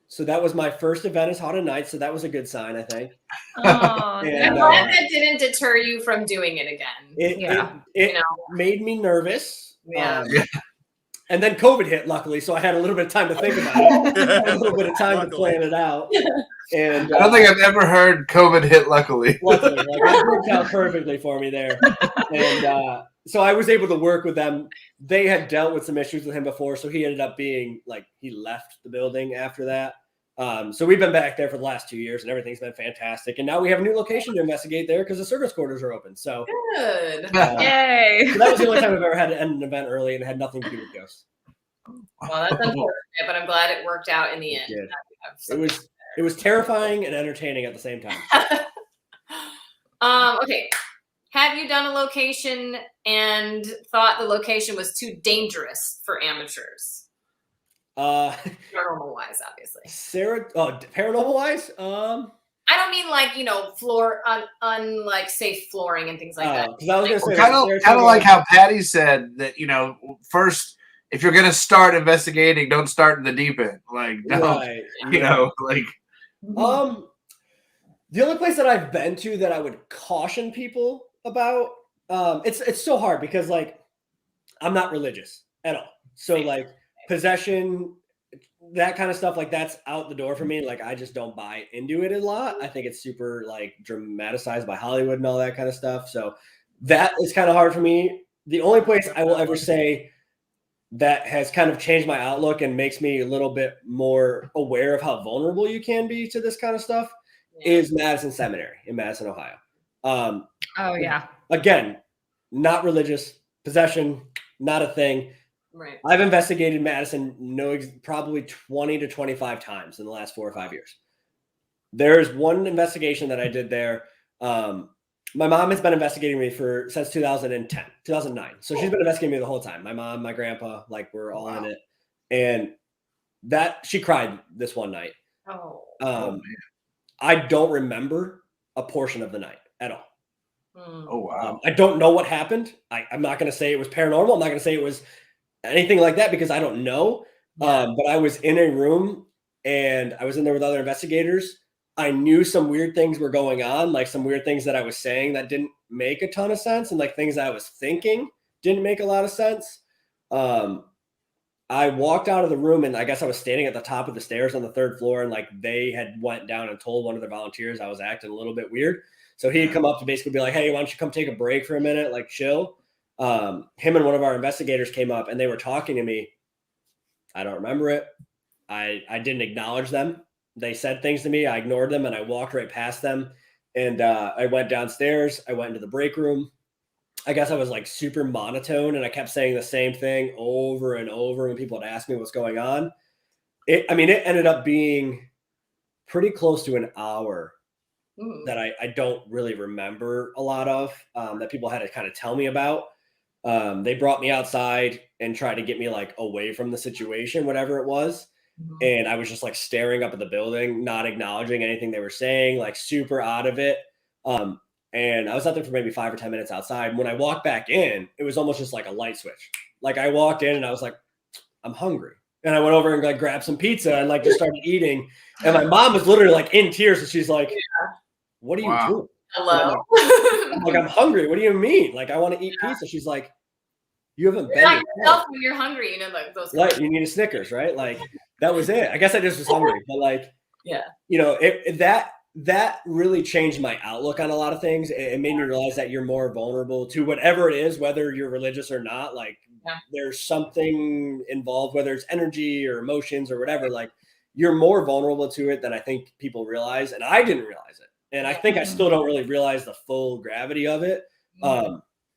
So that was my first event as Haunted Nights. So that was a good sign, I think. I'm glad that didn't deter you from doing it again. It made me nervous. And then COVID hit, luckily, so I had a little bit of time to think about it. I had a little bit of time to plan it out. And I don't think I've ever heard COVID hit, luckily. Luckily, like, it worked out perfectly for me there. And so I was able to work with them. They had dealt with some issues with him before, so he ended up being like, he left the building after that. So we've been back there for the last 2 years, and everything's been fantastic. And now we have a new location to investigate there because the service quarters are open. So good. Yay. So that was the only time I've ever had to end an event early, and it had nothing to do with ghosts. Well, that's unfortunate, but I'm glad it worked out in the end. It was terrifying and entertaining at the same time. Okay. Have you done a location and thought the location was too dangerous for amateurs? Paranormal wise, obviously. Paranormal wise? I don't mean like, floor like safe flooring and things like that. Because I was going to say, kind of like how Patty said that, first, if you're going to start investigating, don't start in the deep end. Like, the only place that I've been to that I would caution people about, it's so hard because like I'm not religious at all. So like possession, that kind of stuff, like that's out the door for me. Like I just don't buy into it a lot. I think it's super like dramatized by Hollywood and all that kind of stuff. So that is kind of hard for me. The only place I will ever say that has kind of changed my outlook and makes me a little bit more aware of how vulnerable you can be to this kind of stuff is Madison Seminary in Madison, Ohio. Yeah. Again, not religious, possession, not a thing. Right. I've investigated Madison probably 20 to 25 times in the last 4 or 5 years. There's one investigation that I did there. My mom has been investigating me since 2009. So she's been investigating me the whole time. My mom, my grandpa, like we're all in it. And she cried this one night. Oh. I don't remember a portion of the night at all. Oh, wow. I don't know what happened. I'm not going to say it was paranormal. I'm not going to say it was anything like that because I don't know. Yeah. But I was in a room and I was in there with other investigators. I knew some weird things were going on, like some weird things that I was saying that didn't make a ton of sense, and like things that I was thinking didn't make a lot of sense. I walked out of the room and I guess I was standing at the top of the stairs on the 3rd floor, and like they had went down and told one of the volunteers I was acting a little bit weird. So he had come up to basically be like, "Hey, why don't you come take a break for a minute, like chill." Him and one of our investigators came up and they were talking to me. I don't remember it. I didn't acknowledge them. They said things to me. I ignored them and I walked right past them. And I went downstairs. I went into the break room. I guess I was like super monotone and I kept saying the same thing over and over when people would ask me what's going on. It ended up being pretty close to an hour that I don't really remember a lot of, that people had to kind of tell me about. They brought me outside and tried to get me like away from the situation, whatever it was. And I was just like staring up at the building, not acknowledging anything they were saying, like super out of it. And I was out there for maybe 5 or 10 minutes outside. When I walked back in, it was almost just like a light switch. Like I walked in and I was like, I'm hungry. And I went over and like grabbed some pizza and like just started eating. And my mom was literally like in tears. And she's like, what are you doing? Hello. I'm like, I'm hungry. What do you mean? Like, I want to eat pizza. She's like, you haven't been yourself when you're hungry, you know, like those. Like, you need a Snickers, right? Like, that was it. I guess I just was hungry, but like, you know, that really changed my outlook on a lot of things. It made me realize that you're more vulnerable to whatever it is, whether you're religious or not. Like, there's something involved, whether it's energy or emotions or whatever. Like, you're more vulnerable to it than I think people realize, and I didn't realize it. And I think I still don't really realize the full gravity of it.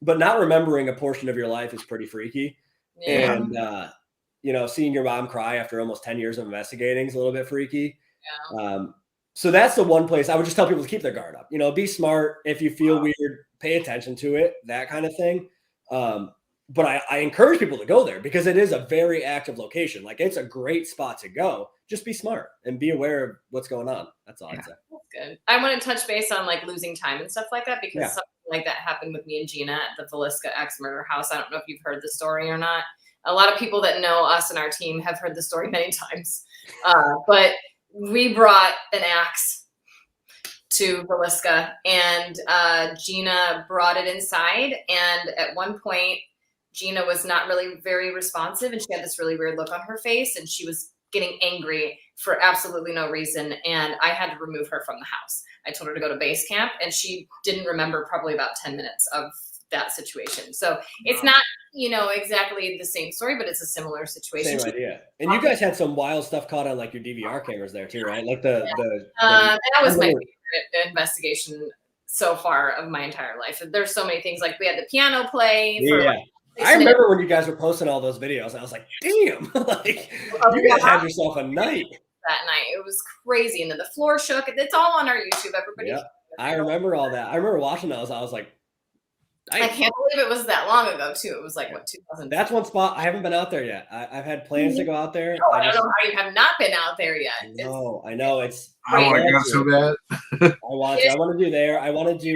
But not remembering a portion of your life is pretty freaky. And, you know, seeing your mom cry after almost 10 years of investigating is a little bit freaky. So that's the one place I would just tell people to keep their guard up. You know, be smart. If you feel weird, pay attention to it, that kind of thing. But I encourage people to go there because it is a very active location. Like, it's a great spot to go. Just be smart and be aware of what's going on. That's all I'd say. That's good. I want to touch base on like losing time and stuff like that because something like that happened with me and Gina at the Villisca Axe Murder House. I don't know if you've heard the story or not. A lot of people that know us and our team have heard the story many times. But we brought an axe to Villisca and Gina brought it inside. And at one point, Gina was not really very responsive and she had this really weird look on her face and she was getting angry for absolutely no reason. And I had to remove her from the house. I told her to go to base camp and she didn't remember probably about 10 minutes of that situation. So it's not, you know, exactly the same story, but it's a similar situation. Same idea. And you guys had some wild stuff caught on like your DVR cameras there too, right? Like that was my favorite investigation so far of my entire life. There's so many things. Like we had the piano play. I remember when you guys were posting all those videos. I was like, damn, like you guys had yourself a night. That night. It was crazy. And then the floor shook. It's all on our YouTube. Everybody. I remember all that. I remember watching those. I was like, I can't believe it was that long ago too. It was like what 2000. That's one spot I haven't been out there yet. I've had plans to go out there. I don't know how you have not been out there yet. I know. It's I want to go so bad. I want to do there. I want to do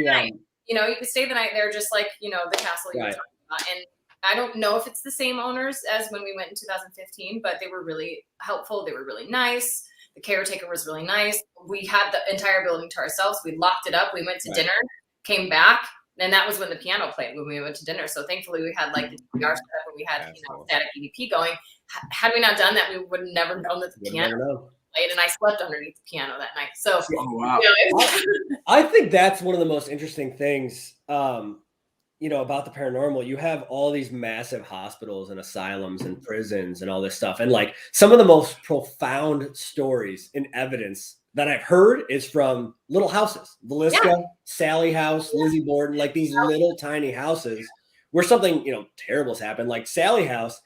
you know, you can stay the night there just like, you know, the castle you were talking about. And I don't know if it's the same owners as when we went in 2015, but they were really helpful. They were really nice. The caretaker was really nice. We had the entire building to ourselves. We locked it up. We went to dinner, came back, and that was when the piano played when we went to dinner. So thankfully we had like the DVR stuff and we had static EVP going. Had we not done that, we would have never known that the piano played, and I slept underneath the piano that night. So I think that's one of the most interesting things. You know, about the paranormal, you have all these massive hospitals and asylums and prisons and all this stuff. And like some of the most profound stories and evidence that I've heard is from little houses, Villisca, Sally House, Lizzie Borden, like these little tiny houses where something, you know, terrible's happened. Like Sally House,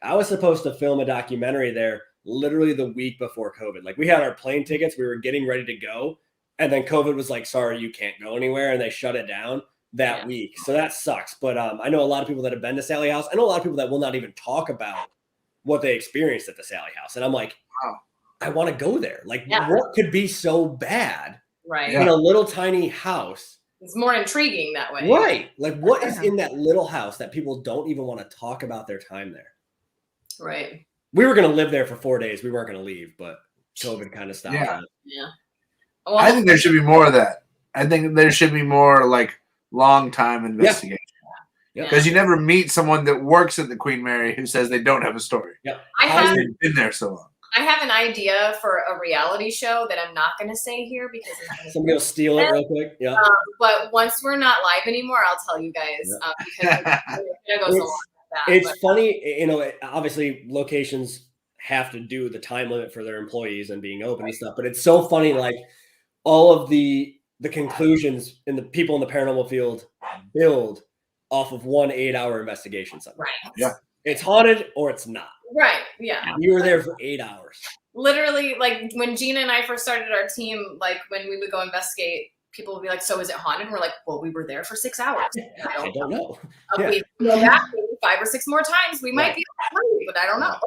I was supposed to film a documentary there literally the week before COVID. Like we had our plane tickets, we were getting ready to go, and then COVID was like, sorry, you can't go anywhere, and they shut it down that week. So that sucks. But I know a lot of people that have been to Sally House. I know a lot of people that will not even talk about what they experienced at the Sally House. And I'm like, wow, I want to go there. Like what could be so bad in a little tiny house? It's more intriguing that way. Right. Like what is in that little house that people don't even want to talk about their time there? Right. We were going to live there for 4 days. We weren't going to leave, but COVID kind of stopped that. Yeah. Well, I think there should be more of that. I think there should be more like long time investigation. Because you never meet someone that works at the Queen Mary who says they don't have a story. Yep. They've been there so long. I have an idea for a reality show that I'm not going to say here because somebody will steal it real quick. Yeah. But once we're not live anymore, I'll tell you guys because it goes along with that. It's funny, you know. Obviously, locations have to do the time limit for their employees and being open and stuff. But it's so funny, like all of the conclusions in the people in the paranormal field build off of 1 8-hour investigation. Right. Yeah. It's haunted or it's not. Right. Yeah. You were there for 8 hours. Literally, like when Gina and I first started our team, like when we would go investigate, people would be like, so is it haunted? And we're like, well, we were there for 6 hours. I don't know. We go back maybe 5 or 6 more times. We might be hungry, but I don't know.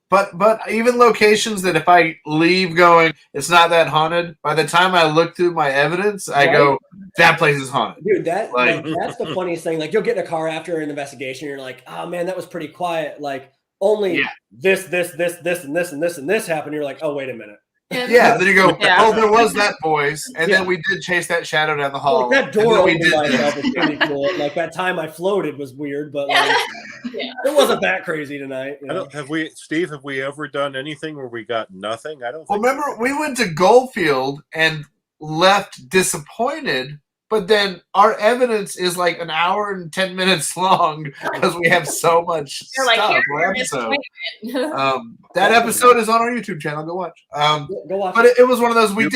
But even locations that if I leave going, it's not that haunted, by the time I look through my evidence, I go, that place is haunted. Dude, that's the funniest thing. Like you'll get in a car after an investigation, and you're like, oh man, that was pretty quiet. Like only this, and this, and this happened. You're like, oh, wait a minute. Yeah, then you go, oh, there was that voice, and then we did chase that shadow down the hall. Like that door opened by itself was pretty cool. Like that time I floated was weird, but like, it wasn't that crazy tonight. You know? Have we ever done anything where we got nothing? I don't. Well, remember we went to Goldfield and left disappointed, but then our evidence is like an hour and 10 minutes long because we have so much stuff. That episode is on our YouTube channel. Go watch. Go watch. But it was one of those we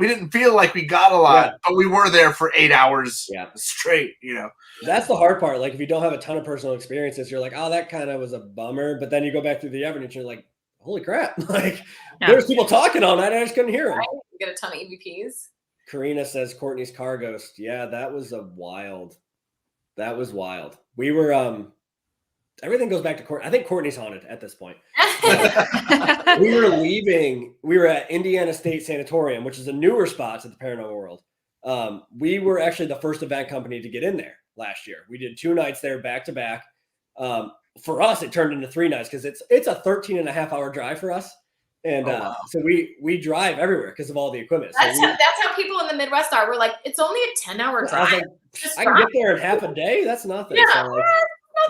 didn't feel like we got a lot, but we were there for 8 hours straight. You know, that's the hard part. Like if you don't have a ton of personal experiences, you're like, oh, that kind of was a bummer. But then you go back through the evidence, you're like, holy crap! Like there's people talking all night. I just couldn't hear them. You get a ton of EVPs. Karina says Courtney's car ghost. Yeah, that was wild. That was wild. We were everything goes back to Courtney. I think Courtney's haunted at this point. We were leaving. We were at Indiana State Sanatorium, which is a newer spot to the paranormal world. We were actually the first event company to get in there last year. We did 2 nights there back to back. For us, it turned into 3 nights because it's a 13.5-hour drive for us. And so we drive everywhere because of all the equipment. That's how people in the Midwest are. We're like, it's only a 10-hour drive. Like, I can get there in half a day. That's nothing. Yeah, so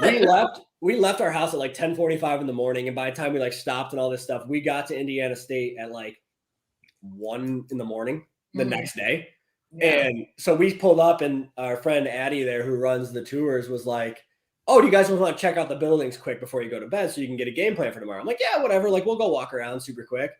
like, nothing. We left our house at like 10:45 in the morning, and by the time we like stopped and all this stuff, we got to Indiana State at like 1 in the morning the next day. Yeah. And so we pulled up, and our friend Addie there, who runs the tours, was like, oh, do you guys want to check out the buildings quick before you go to bed so you can get a game plan for tomorrow? I'm like, yeah, whatever. Like, we'll go walk around super quick.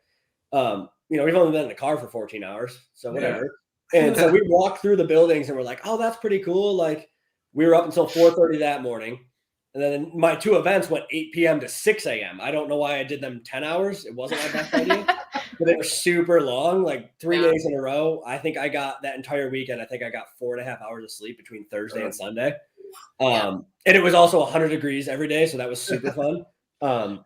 You know, we've only been in the car for 14 hours, so whatever. Yeah. And so we walked through the buildings, and we're like, oh, that's pretty cool. Like, we were up until 4:30 that morning. And then my 2 events went 8 p.m. to 6 a.m. I don't know why I did them 10 hours. It wasn't my best idea, but they were super long, like 3 days in a row. I think I got that entire weekend. I think I got 4.5 hours of sleep between Thursday and Sunday. And it was also 100 degrees every day. So that was super fun.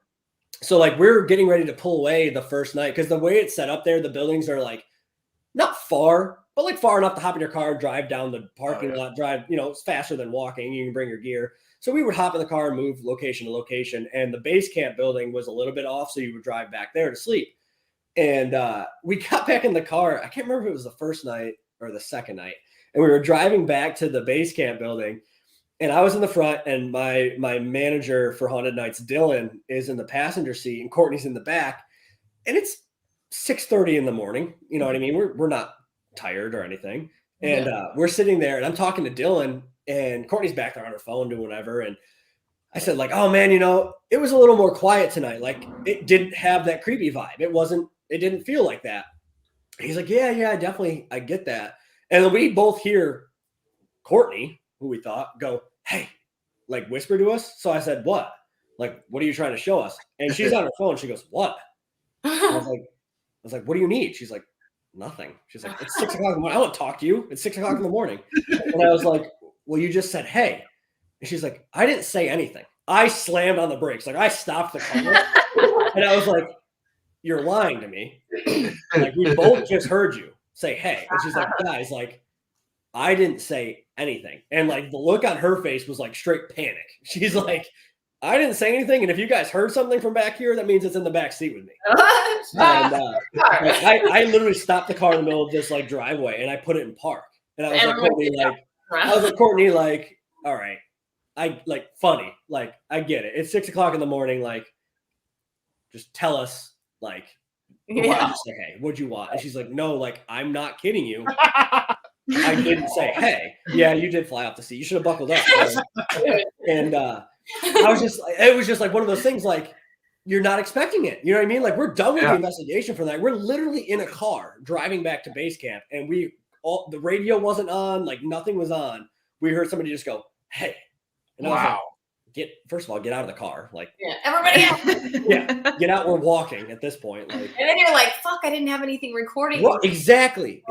So like we're getting ready to pull away the first night because the way it's set up there, the buildings are like not far, but like far enough to hop in your car, drive down the parking lot, drive, you know, it's faster than walking. You can bring your gear. So we would hop in the car and move location to location. And the base camp building was a little bit off. So you would drive back there to sleep. And we got back in the car. I can't remember if it was the first night or the second night. And we were driving back to the base camp building. And I was in the front, and my manager for Haunted Nights, Dylan, is in the passenger seat, and Courtney's in the back. And it's 6:30 in the morning. You know what I mean? We're not tired or anything. And we're sitting there, and I'm talking to Dylan, and Courtney's back there on her phone doing whatever. And I said, like, oh man, you know, it was a little more quiet tonight. Like, it didn't have that creepy vibe. It didn't feel like that. And he's like, yeah, I get that. And then we both hear Courtney, who we thought, go, hey, like whisper to us. So I said, what? Like, what are you trying to show us? And she's on her phone. She goes, what? I was like, what do you need? She's like, nothing. She's like, it's 6 o'clock in the morning. I won't talk to you. It's 6 o'clock in the morning. And I was like, well, you just said, hey. And she's like, I didn't say anything. I slammed on the brakes. Like I stopped the car. And I was like, you're lying to me. Like we both just heard you say, hey. And she's like, guys, like, I didn't say anything. And like the look on her face was like straight panic. She's like, I didn't say anything. And if you guys heard something from back here, that means it's in the back seat with me. And like, I literally stopped the car in the middle of this like driveway and I put it in park. And I was like, Courtney, like, all right. I like funny. Like, I get it. It's 6 o'clock in the morning. Like, just tell us, like, hey, what'd you want? And she's like, no, like, I'm not kidding you. I didn't say, hey, yeah, you did fly off the seat. You should have buckled up. And I was just, it was just like one of those things, like, you're not expecting it. You know what I mean? Like, we're done with the investigation for that. We're literally in a car driving back to base camp, and the radio wasn't on, like, nothing was on. We heard somebody just go, hey. And I was like, first of all, get out of the car. Like, everybody else. Get out. We're walking at this point. Like, and then you're like, fuck, I didn't have anything recording. Well, exactly.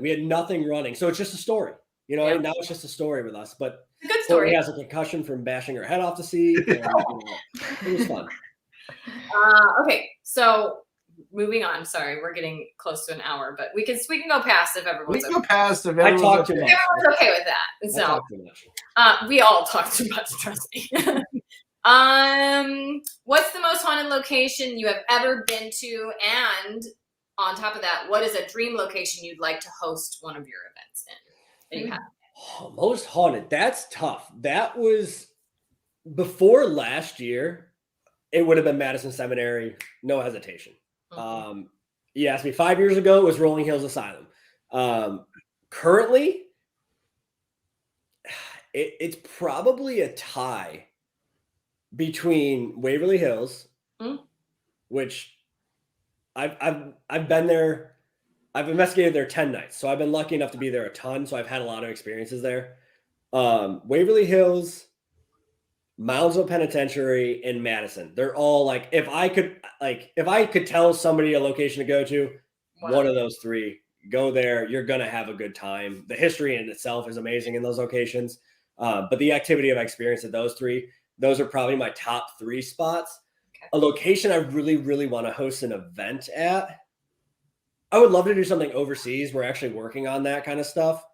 We had nothing running. So it's just a story. You know, now it's just a story with us. But it's a good story. She has a concussion from bashing her head off the seat. And, it was fun. Okay, so moving on. Sorry, we're getting close to an hour, but we can go past if everyone's go past if I talk too much. Everyone's okay with that. And so we all talk too much, trust me. What's the most haunted location you have ever been to? And on top of that, what is a dream location you'd like to host one of your events in that you have? Oh, most haunted. That's tough. That was before last year. It would have been Madison Seminary, no hesitation. You asked me 5 years ago, it was Rolling Hills Asylum. Currently, it's probably a tie between Waverly Hills, which I've been there. I've investigated there 10 nights, so I've been lucky enough to be there a ton. So I've had a lot of experiences there. Waverly Hills, Moundsville Penitentiary, and Madison. They're all like, if I could tell somebody a location to go to, one of those three, go there. You're gonna have a good time. The history in itself is amazing in those locations, but the activity I've experienced at those three, those are probably my top three spots. Okay. A location I really, really want to host an event at. I would love to do something overseas. We're actually working on that kind of stuff,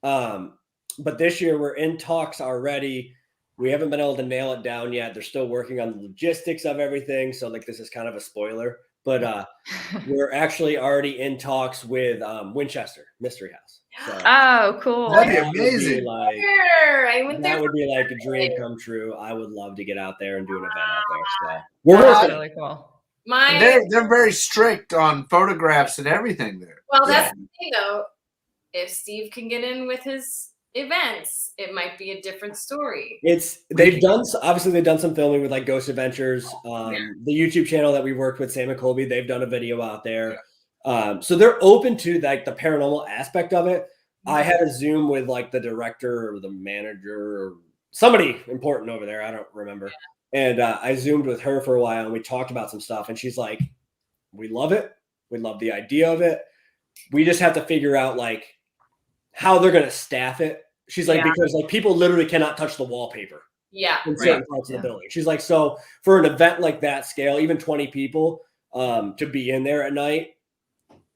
but this year we're in talks already. We haven't been able to nail it down yet. They're still working on the logistics of everything. So like, this is kind of a spoiler, but we're actually already in talks with Winchester Mystery House. So oh, cool. That'd be amazing. That would be like a dream come true. I would love to get out there and do an event out there. So we're That's really cool. They're very strict on photographs and everything there. Well, that's the thing though. If Steve can get in with his events, it might be a different story. They've done some filming with like Ghost Adventures, the YouTube channel that we worked with, Sam and Colby. They've done a video out there, so they're open to like the paranormal aspect of it. I had a Zoom with like the director or the manager or somebody important over there. I don't remember, and I Zoomed with her for a while and we talked about some stuff. And she's like, "We love it. We love the idea of it. We just have to figure out like how they're going to staff it." She's like, because like people literally cannot touch the wallpaper. In certain parts of the building. She's like, so for an event like that scale, even 20 people to be in there at night,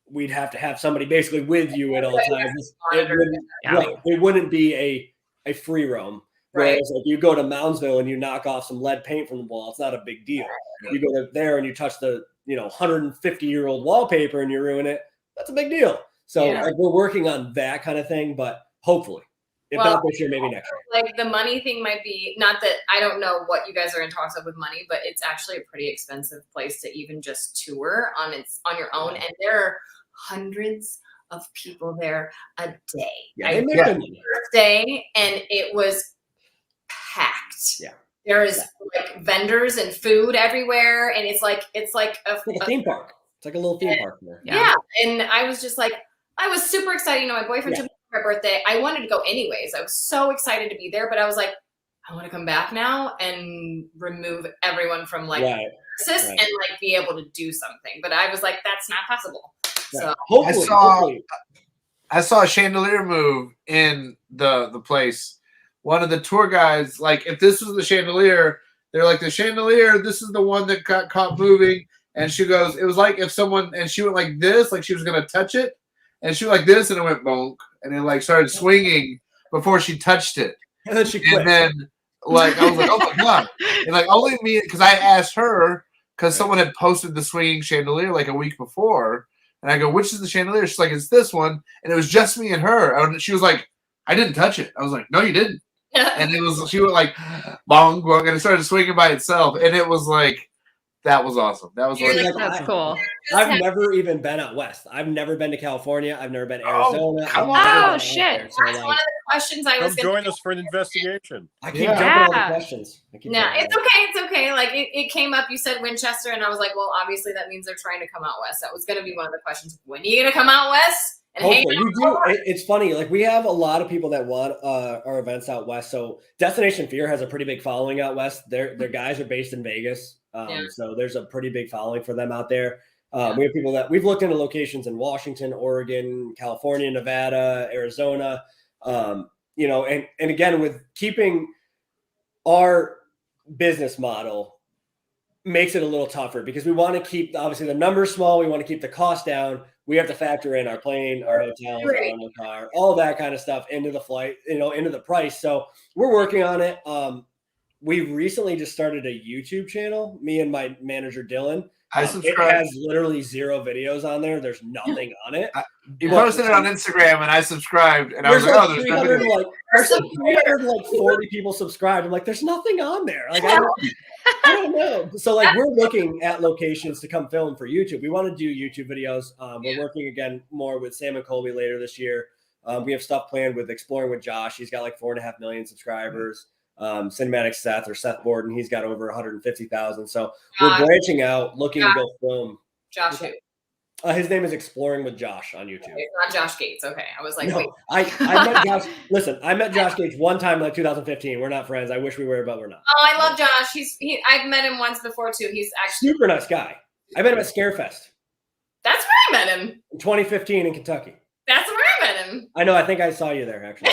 we'd have to have somebody basically with you at all times. It wouldn't be a free roam. Whereas like you go to Moundsville and you knock off some lead paint from the wall, it's not a big deal. You go there and you touch the 150-year-old wallpaper and you ruin it, that's a big deal. So like, we're working on that kind of thing, but hopefully. If not this year, maybe next year. Like the money thing might be, not that I don't know what you guys are in talks of with money, but it's actually a pretty expensive place to even just tour on your own. And there are hundreds of people there a day. I did birthday and it was packed. Yeah. There's like vendors and food everywhere. And it's like a theme park. It's like a little theme park there. Yeah. And I was just like, I was super excited. My boyfriend took me for my birthday. I wanted to go anyways. I was so excited to be there, but I was like, I want to come back now and remove everyone from like access and like be able to do something. But I was like, that's not possible. So hopefully. I saw a chandelier move in the place. One of the tour guides, like, if this was the chandelier, they're like, the chandelier, this is the one that got caught moving. And she goes, it was like if someone, and she went like this, like she was going to touch it. And she went like this, and it went bonk. And it like started swinging before she touched it. And then she quit. And then, like, I was like, oh my God. And like, only me, because I asked her, because someone had posted the swinging chandelier like a week before. And I go, which is the chandelier? She's like, it's this one. And it was just me and her. And she was like, I didn't touch it. I was like, no, you didn't. And it was, she went like, bong, bong, and it started swinging by itself. And it was like, that was awesome. That was like, that's cool. I've never even been out west. I've never been to California. I've never been to Arizona. Oh, shit. That's one of the questions I was join us for an investigation. I keep jumping on the questions. No, it's okay. It's okay. Like it came up. You said Winchester, and I was like, well, obviously that means they're trying to come out west. That was going to be one of the questions. When are you going to come out west? And hopefully we do. It's funny. Like we have a lot of people that want our events out west. So Destination Fear has a pretty big following out west. Their guys are based in Vegas. So there's a pretty big following for them out there. We have people that we've looked into locations in Washington, Oregon, California, Nevada, Arizona. You know, and again, with keeping our business model makes it a little tougher because we want to keep obviously the numbers small. We want to keep the cost down. We have to factor in our plane, our hotels, our rental car, all that kind of stuff into the flight, you know, into the price. So we're working on it. We recently just started a YouTube channel, me and my manager, Dylan. I subscribed. It has literally 0 videos on there. There's nothing on it. You posted it on Instagram, and I subscribed, and I was like, "Oh, there's no video." There's like 340 people subscribed. I'm like, "There's nothing on there." Like, I don't know. So, like, we're looking at locations to come film for YouTube. We want to do YouTube videos. We're working again more with Sam and Colby later this year. We have stuff planned with Exploring with Josh. He's got like 4.5 million subscribers. Cinematic Seth Borden, he's got over 150,000. So we're branching out, looking to go film. Josh who? His name is Exploring with Josh on YouTube. It's not Josh Gates. Okay. I was like, no, wait. I met Josh. Listen, I met Josh Gates one time in like 2015. We're not friends. I wish we were, but we're not. Oh, I love Josh. I've met him once before too. He's actually super nice guy. I met him at Scarefest. That's where I met him. In 2015 in Kentucky. That's where I met him. I know. I think I saw you there actually.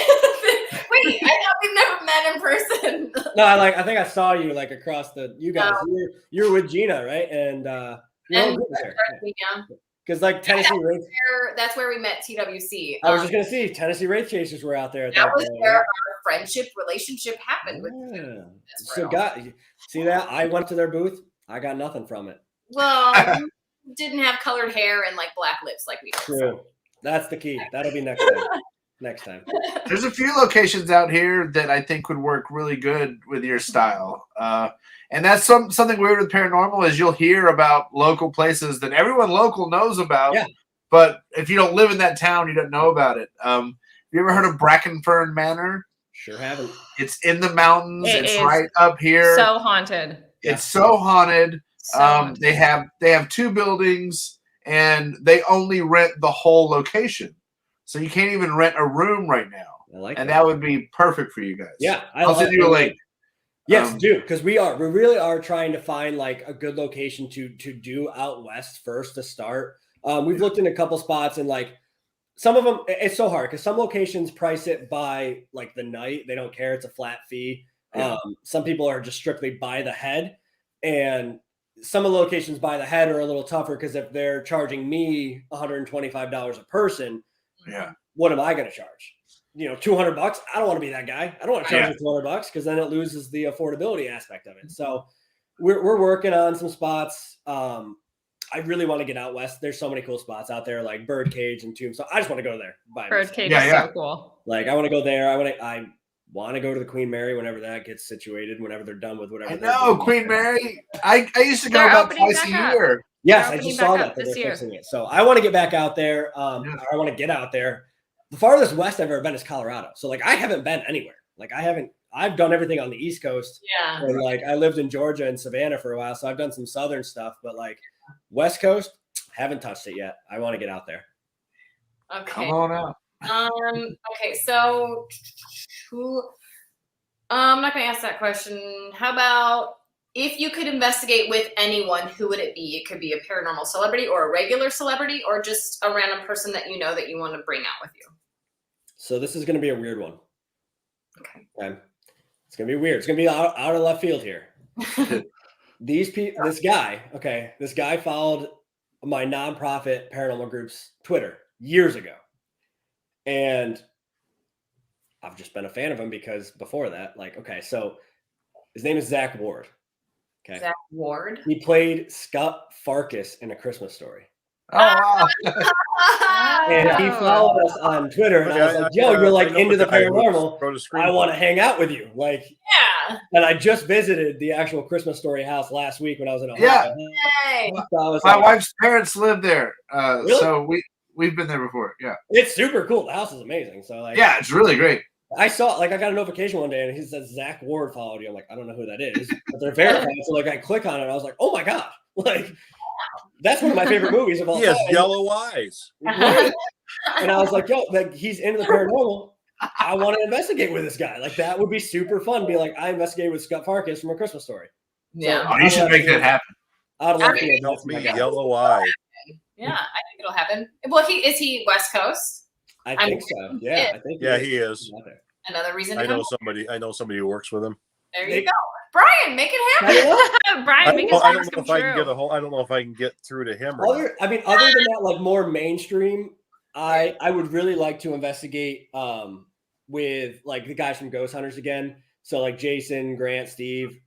Wait, I thought we've never met in person. No, I think I saw you like across you guys. You were with Gina, right? And because like Tennessee Wraith. That's where we met TWC. I was just gonna see Tennessee Wraith Chasers were out there. At that was where our friendship relationship happened. See that? I went to their booth. I got nothing from it. Well, didn't have colored hair and like black lips like we did. True. So. That's the key. That'll be next time. Next time. There's a few locations out here that I think would work really good with your style. And that's something weird with paranormal is you'll hear about local places that everyone local knows about. Yeah. But if you don't live in that town, you don't know about it. Have you ever heard of Brackenfern Manor? Sure haven't. It's in the mountains. It's right up here. So haunted. It's so haunted. They have 2 buildings and they only rent the whole location. So you can't even rent a room right now. I like that would be perfect for you guys. Yeah. I'll send you a link. Yes, do. Because we really are trying to find like a good location to do out west first to start. We've looked in a couple spots and like some of them, it's so hard because some locations price it by like the night. They don't care. It's a flat fee. Yeah. Some people are just strictly by the head. And some of the locations by the head are a little tougher because if they're charging me $125 a person, what am I going to charge? You know, $200. I don't want to be that guy. I don't want to charge you $200 because then it loses the affordability aspect of it. So we're working on some spots. I really want to get out west. There's so many cool spots out there like Birdcage and Tomb. So I just want to go there. Birdcage is so cool. Like I want to go there. I want to go to the Queen Mary whenever that gets situated, whenever they're done with whatever. I know, Queen Mary. I used to go about twice a year. Yes, I just saw that they're fixing it. So I want to get back out there. I want to get out there. The farthest west I've ever been is Colorado. So like I haven't been anywhere. Like I've done everything on the East Coast. Yeah. And like I lived in Georgia and Savannah for a while. So I've done some Southern stuff, but like West Coast, haven't touched it yet. I want to get out there. Okay. Come on out. Okay, so I'm not going to ask that question. How about if you could investigate with anyone, who would it be? It could be a paranormal celebrity or a regular celebrity or just a random person that you know that you want to bring out with you. So this is going to be a weird one. Okay. It's going to be weird. It's going to be out of left field here. This guy followed my nonprofit paranormal group's Twitter years ago. And I've just been a fan of him because before that, so his name is Zach Ward. Okay. Zach Ward. He played Scott Farkas in A Christmas Story. Oh, wow. And he followed us on Twitter, and I was like, yo, you're like into the paranormal. I want to hang out with you. Like, yeah. And I just visited the actual Christmas Story house last week when I was in Ohio. Yeah. Hey. So My wife's parents live there. Really? So we've been there before. Yeah. It's super cool. The house is amazing. So yeah, it's really great. I saw, I got a notification one day and he says Zach Ward followed you. I'm like, I don't know who that is, but they're verified. So I click on it and I was like, oh my God. That's one of my favorite movies of all time. He has yellow eyes. Right? And I was like, yo, he's into the paranormal. I want to investigate with this guy. That would be super fun. Be like, I investigated with Scott Farkas from A Christmas Story. Yeah. So, you should make that happen. I'd love to Help me, yellow eye. Yeah, I think it'll happen. Well, is he West Coast? I think so. Yeah, I think. Yeah, he is. Another reason. I know somebody who works with him. There you go, Brian. Make it happen. Brian, make his dreams come true. I don't know if I can get through to him. Other than that, more mainstream, I would really like to investigate with the guys from Ghost Hunters again. So Jason, Grant, Steve,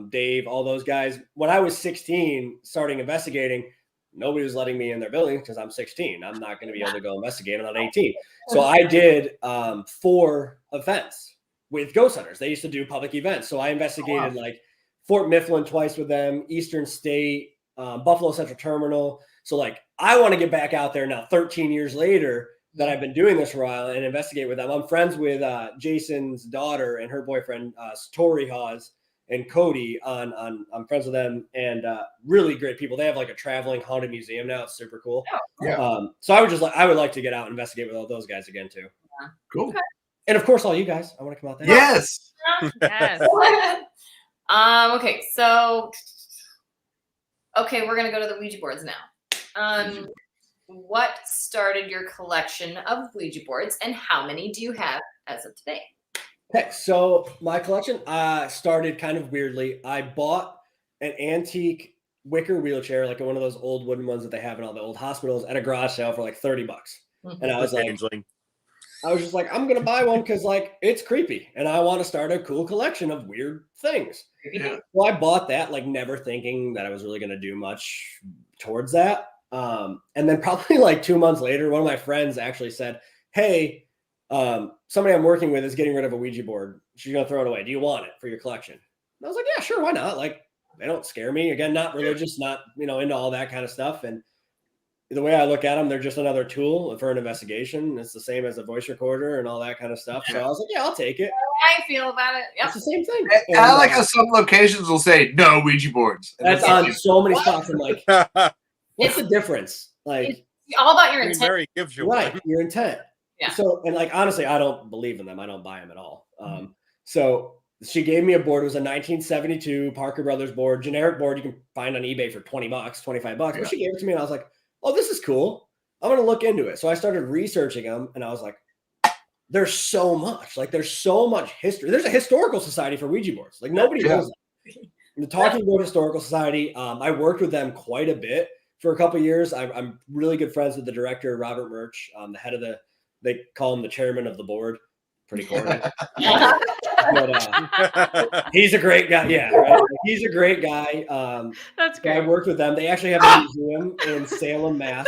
Dave, all those guys. When I was 16, starting investigating, nobody was letting me in their building because I'm 16. I'm not going to be able to go investigate. I'm not 18. So I did 4 events with Ghost Hunters. They used to do public events. So I investigated Fort Mifflin twice with them, Eastern State, Buffalo Central Terminal. So I want to get back out there now 13 years later that I've been doing this for a while and investigate with them. I'm friends with Jason's daughter and her boyfriend, Tori Hawes and Cody. I'm friends with them and really great people. They have a traveling haunted museum now. It's super cool. Yeah. So I would like to get out and investigate with all those guys again too. Yeah. Cool. Okay. And of course, all you guys, I want to come out there. Yes. Yes. Okay. So, we're going to go to the Ouija boards now. What started your collection of Ouija boards and how many do you have as of today? Okay, so my collection started kind of weirdly. I bought an antique wicker wheelchair, one of those old wooden ones that they have in all the old hospitals, at a garage sale for $30. And I was just like, I'm gonna buy one because it's creepy and I want to start a cool collection of weird things. Yeah. Well, I bought that never thinking that I was really gonna do much towards that. And then probably 2 months later, one of my friends actually said, hey, somebody I'm working with is getting rid of a Ouija board. She's going to throw it away. Do you want it for your collection? And I was like, yeah, sure. Why not? They don't scare me. Again, not religious, not, into all that kind of stuff. And the way I look at them, they're just another tool for an investigation. It's the same as a voice recorder and all that kind of stuff. So I was like, yeah, I'll take it. I feel about it. Yep. It's the same thing. And I like how some locations will say no Ouija boards. That's on so many spots. I'm like, what's the difference? It's all about your intent. Mary gives you right, one. your intent. Yeah. So, and honestly, I don't believe in them. I don't buy them at all. So she gave me a board. It was a 1972 Parker Brothers board, generic board you can find on eBay for $20, $25. Yeah. But she gave it to me and I was like, oh, this is cool. I'm going to look into it. So I started researching them and I was like, there's so much, there's so much history. There's a historical society for Ouija boards. Nobody knows that. The Talking Board Historical Society. I worked with them quite a bit for a couple of years. I'm really good friends with the director, Robert Murch, the head of they call him the chairman of the board. Pretty cool. But he's a great guy. Yeah, right? He's a great guy. That's great. I worked with them. They actually have a museum in Salem, Mass.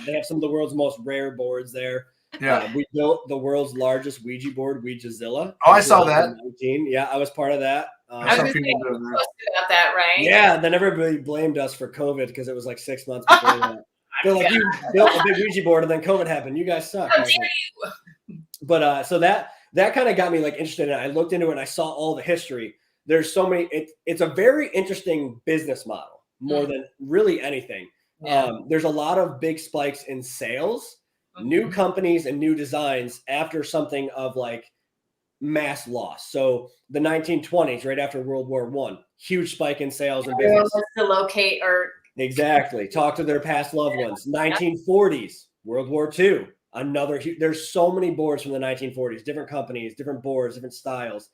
They have some of the world's most rare boards there. Yeah. We built the world's largest Ouija board, Ouijazilla. Oh, I saw that. Yeah, I was part of that. I was going to say about that, right? Yeah, then everybody blamed us for COVID because it was 6 months before that. They're like, you built a big Ouija board and then COVID happened. You guys suck. But so that kind of got me interested in it. I looked into it and I saw all the history. There's so many. It's a very interesting business model more than really anything. Yeah. There's a lot of big spikes in sales, new companies and new designs after something of mass loss. So the 1920s, right after World War I, huge spike in sales and business. To locate or Exactly. Talk to their past loved ones. 1940s, World War II, another huge. There's so many boards from the 1940s, different companies, different boards, different styles.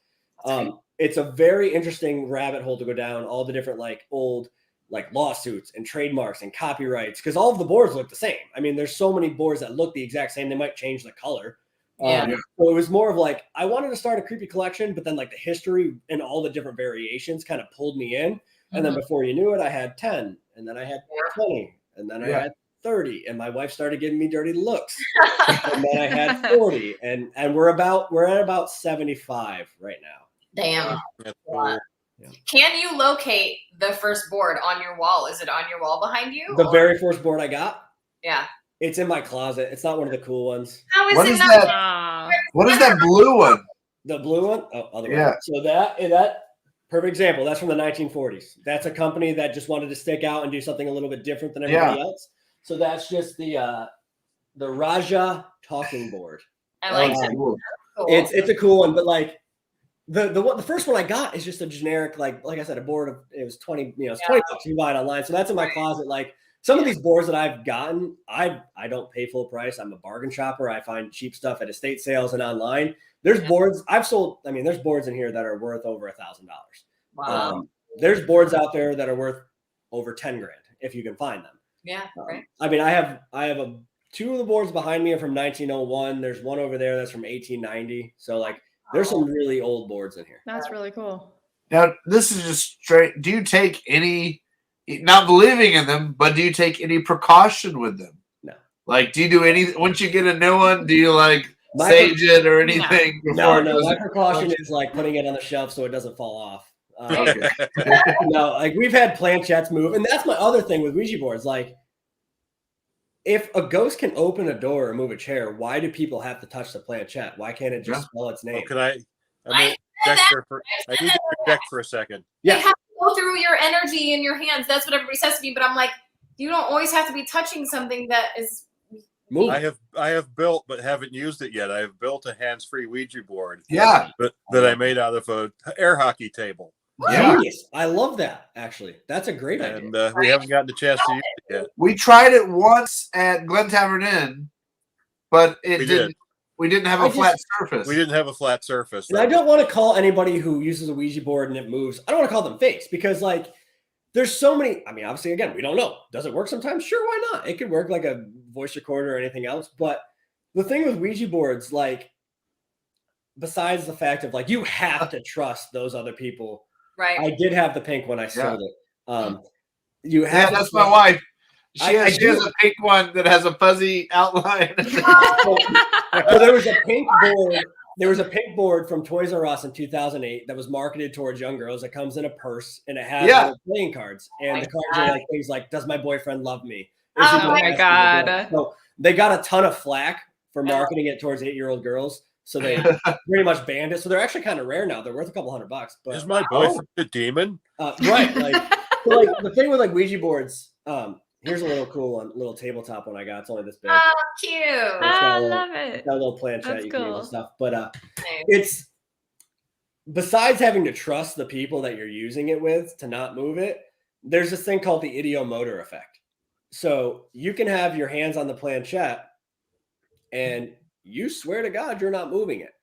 It's a very interesting rabbit hole to go down, all the different like old like lawsuits and trademarks and copyrights, because all of the boards look the same. I mean, there's so many boards that look the exact same. They might change the color. So it was more of like, I wanted to start a creepy collection, but then like the history and all the different variations kind of pulled me in. And then before you knew it, I had 10, and then I had 20, and then I had 30, and my wife started giving me dirty looks. And then I had 40, and we're at about 75 right now. Damn. Cool. Can you locate the first board on your wall? Is it on your wall behind you? The very first board I got? Yeah. It's in my closet. It's not one of the cool ones. How is What it is not? Aw. What is that blue one? The blue one? Oh, other one. Yeah. So that perfect example. That's from the 1940s. That's a company that just wanted to stick out and do something a little bit different than everybody else. So that's just the Raja talking board. I like that. Cool. Cool. It's a cool one, but like the first one I got is just a generic like I said, a board of it was 20, it's $20 you buy it online. So that's in my closet. Like some of these boards that I've gotten, I don't pay full price. I'm a bargain shopper. I find cheap stuff at estate sales and online. There's boards I've sold. I mean, there's boards in here that are worth over $1,000. Wow. There's boards out there that are worth over 10 grand if you can find them. Yeah. Right. I mean, I have two of the boards behind me are from 1901. There's one over there that's from 1890. So like, there's some really old boards in here. That's really cool. Now, this is just straight. Do you take any, not believing in them, but do you take any precaution with them? No. Like, do you do any, once you get a new one, do you like sage it or anything? No. My precaution is like putting it on the shelf so it doesn't fall off. No, like we've had planchettes move. And that's my other thing with Ouija boards. Like, if a ghost can open a door or move a chair, why do people have to touch the planchette? Why can't it just spell its name? Can I need to project for a second. You have to go through your energy in your hands. That's what everybody says to me. But I'm like, you don't always have to be touching something that is moving. I have built but haven't used it yet. I have built a hands-free Ouija board. Yeah. That I made out of a air hockey table. Yeah. Genius. I love that, actually. That's a great idea. And we haven't gotten the chance to use it yet. We tried it once at Glen Tavern Inn, but we didn't have a flat surface. We didn't have a flat surface. And I don't want to call anybody who uses a Ouija board and it moves, I don't want to call them fakes because like there's so many, I mean, obviously, again, we don't know. Does it work sometimes? Sure, why not? It could work like a voice recorder or anything else. But the thing with Ouija boards, like, besides the fact of like, you have to trust those other people. right. I did have the pink when I sold it. You Yeah, have to that's trust- my wife. She I has do. a pink one that has a fuzzy outline. So there was a pink board. There was a pink board from Toys R Us in 2008 that was marketed towards young girls. It comes in a purse and it has little playing cards. And the cards are like things like, "Does my boyfriend love me?" Is he Oh gonna my ask me to God. do it? So they got a ton of flack for marketing it towards 8-year-old girls. So they pretty much banned it. So they're actually kind of rare now. They're worth a couple $100. But Is my boyfriend a demon? right, like, so, like the thing with like Ouija boards. Here's a little cool one, little tabletop one I got. It's only this big. Oh, cute. I love it. Got a little planchette That's you can use cool. and stuff. But Nice. it's besides having to trust the people that you're using it with to not move it, there's this thing called the ideomotor effect. So you can have your hands on the planchette and you swear to God you're not moving it.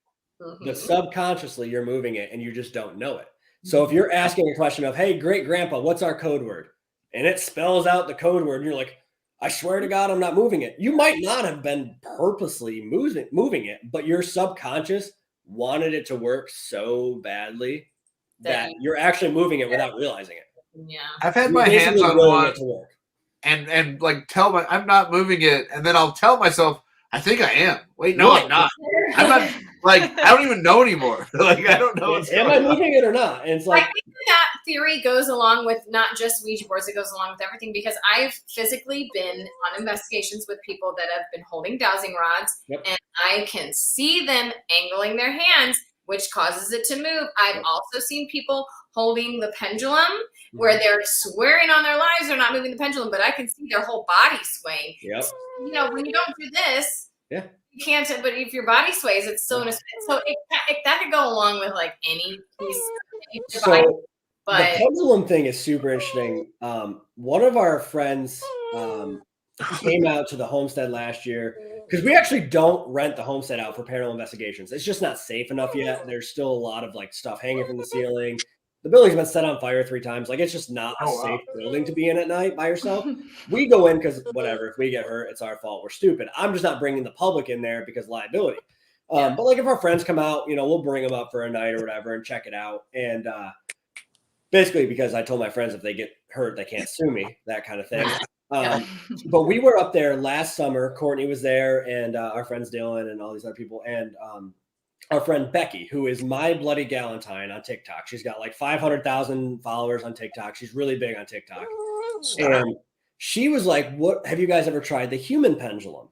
But subconsciously you're moving it and you just don't know it. So if you're asking a question of, hey, great grandpa, what's our code word? And it spells out the code word, and you're like, I swear to God, I'm not moving it. You might not have been purposely moving it, but your subconscious wanted it to work so badly that you're actually moving it without realizing it. Yeah. I've had You're my hands basically on willing one it to work. and like tell my I'm not moving it, and then I'll tell myself I think I am. Wait, no, I'm not. I'm not. Like I don't even know anymore. Like I don't know. What's Am going I on. moving it or not? And it's I like, think that theory goes along with not just Ouija boards, it goes along with everything because I've physically been on investigations with people that have been holding dowsing rods and I can see them angling their hands, which causes it to move. I've also seen people holding the pendulum where they're swearing on their lives they're not moving the pendulum, but I can see their whole body swaying. yep. You know, when you don't do this, Yeah. You can't, but if your body sways, it's still in a, so that could go along with like any piece, any device, So but the pendulum thing is super interesting. One of our friends came out to the homestead last year because we actually don't rent the homestead out for paranormal investigations. It's just not safe enough yet. There's still a lot of like stuff hanging from the ceiling. The building's been set on fire 3 times. Like it's just not a safe building to be in at night by yourself. We go in because whatever, if we get hurt, it's our fault. We're stupid. I'm just not bringing the public in there because liability. But like if our friends come out, we'll bring them up for a night or whatever and check it out. And basically because I told my friends if they get hurt, they can't sue me, that kind of thing. But we were up there last summer. Courtney was there, and our friends Dylan and all these other people, and our friend Becky, who is My Bloody Galentine on TikTok. She's got like 500,000 followers on TikTok. She's really big on TikTok. And she was like, "What have you guys ever tried the human pendulum?"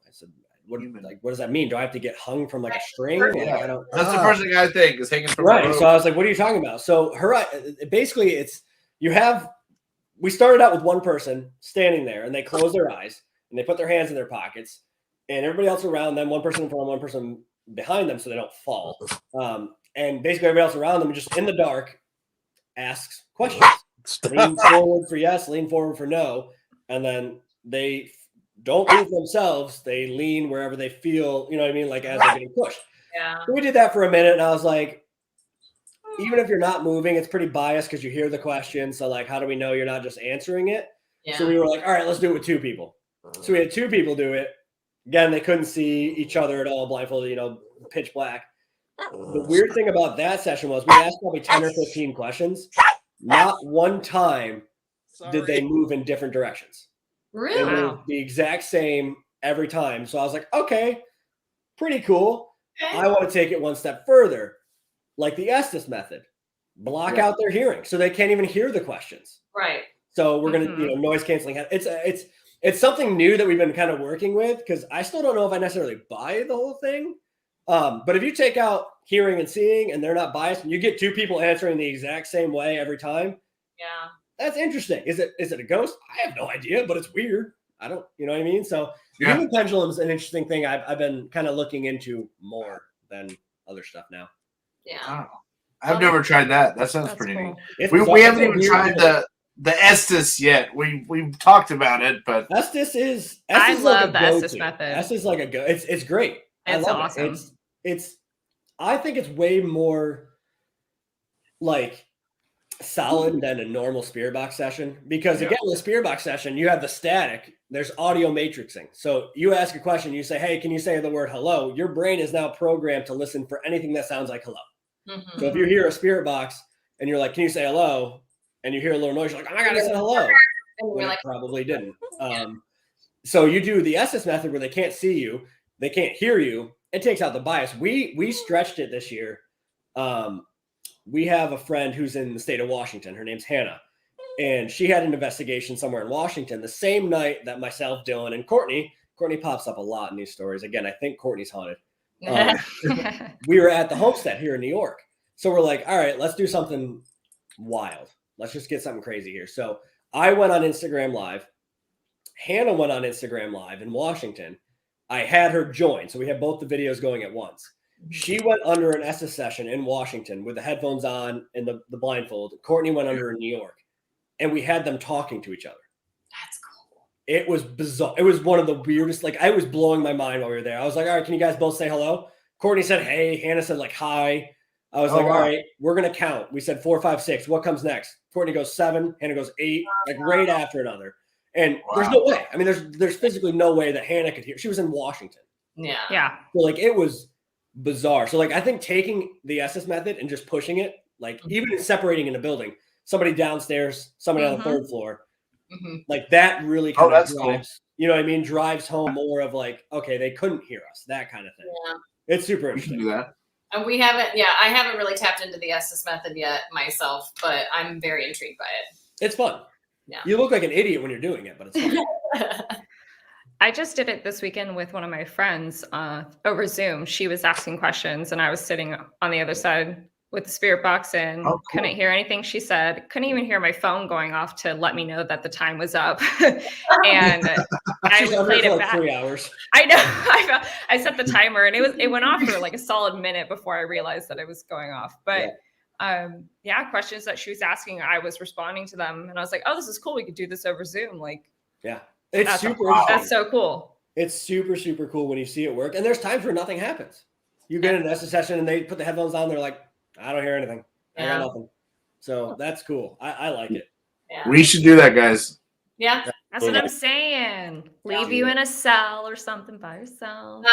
I said, "What does that mean? Do I have to get hung from like a string?" Yeah. Like, I don't. That's the first thing I think is hanging from Right. a rope. So I was like, "What are you talking about?" So basically we started out with one person standing there, and they close their eyes and they put their hands in their pockets, and everybody else around them, one person in front of one person behind them, so they don't fall. And basically everybody else around them, just in the dark, asks questions. Lean forward for yes, lean forward for no, and then they don't move themselves. They lean wherever they feel, you know what I mean, like as they're getting pushed. yeah, So we did that for a minute, and I was like, even if you're not moving, it's pretty biased because you hear the question. So like, how do we know you're not just answering it? yeah. So we were like, all right, let's do it with 2 people. So we had 2 people do it. Again, they couldn't see each other at all, blindfolded, pitch black. The weird thing about that session was we asked probably 10 or 15 questions. Not one time did they move in different directions. Really? They moved the exact same every time. So I was like, okay, pretty cool. Okay. I want to take it one step further. Like the Estes method, block out their hearing so they can't even hear the questions. Right. So we're going to, noise canceling. It's something new that we've been kind of working with because I still don't know if I necessarily buy the whole thing. But if you take out hearing and seeing and they're not biased and you get 2 people answering the exact same way every time. Yeah. That's interesting. Is it a ghost? I have no idea, but it's weird. I don't, you know what I mean? So human pendulum's an interesting thing I've been kind of looking into more than other stuff now. Yeah. Wow. I've never tried that. That sounds pretty cool. neat. We haven't even tried the Estes yet. We've talked about it, but Estes is I love like the Estes method. Estes is like a go. It's great. It's awesome. It's I think it's way more like solid than a normal spirit box session because again, with a spirit box session, you have the static. There's audio matrixing. So you ask a question, you say, "Hey, can you say the word hello?" Your brain is now programmed to listen for anything that sounds like hello. Mm-hmm. So if you hear a spirit box and you're like, "Can you say hello?" and you hear a little noise, you're like, "Oh my God, I said hello." And you're like, probably didn't. So you do the Estes method where they can't see you, they can't hear you. It takes out the bias. We stretched it this year. We have a friend who's in the state of Washington. Her name's Hannah. And she had an investigation somewhere in Washington the same night that myself, Dylan, and Courtney pops up a lot in these stories. Again, I think Courtney's haunted. We were at the homestead here in New York. So we're like, all right, let's do something wild. Let's just get something crazy here. So I went on Instagram Live. Hannah went on Instagram Live in Washington. I had her join. So we had both the videos going at once. She went under an Estes session in Washington with the headphones on and the blindfold. Courtney went under in New York. And we had them talking to each other. that's cool. It was bizarre. It was one of the weirdest. Like, I was blowing my mind while we were there. I was like, all right, can you guys both say hello? Courtney said, hey. Hannah said, like, hi. I was all right, we're going to count. We said 4, 5, 6. What comes next? Courtney goes 7. Hannah goes 8, like right after another. And there's no way. I mean, there's physically no way that Hannah could hear. She was in Washington. Yeah. Yeah. So, like, it was bizarre. So, like, I think taking the Estes method and just pushing it, like, even separating in a building, somebody downstairs, somebody on the 3rd floor, like, that really kind of drives, cool. You know what I mean? Drives home more of, like, okay, they couldn't hear us, that kind of thing. Yeah. It's super we can interesting. do that. And I haven't really tapped into the Estes method yet myself, but I'm very intrigued by it. It's fun. Yeah. You look like an idiot when you're doing it, but it's fun. I just did it this weekend with one of my friends over Zoom. She was asking questions and I was sitting on the other side with the spirit box in. Oh, cool. Couldn't hear anything she said. Couldn't even hear my phone going off to let me know that the time was up. And I She's under played for it like back. 3 hours. I know. I set the timer, and it went off for like a solid minute before I realized that it was going off. But questions that she was asking, I was responding to them, and I was like, "Oh, this is cool. We could do this over Zoom." Like, yeah, it's that's super. That's so cool. It's super, super cool when you see it work. And there's times where nothing happens. You get in an ESTA session and they put the headphones on. They're like, I don't hear anything. I got nothing. So that's cool. I like it. Yeah. We should do that, guys. Yeah. That's what I'm saying. Leave you in a cell or something by yourself.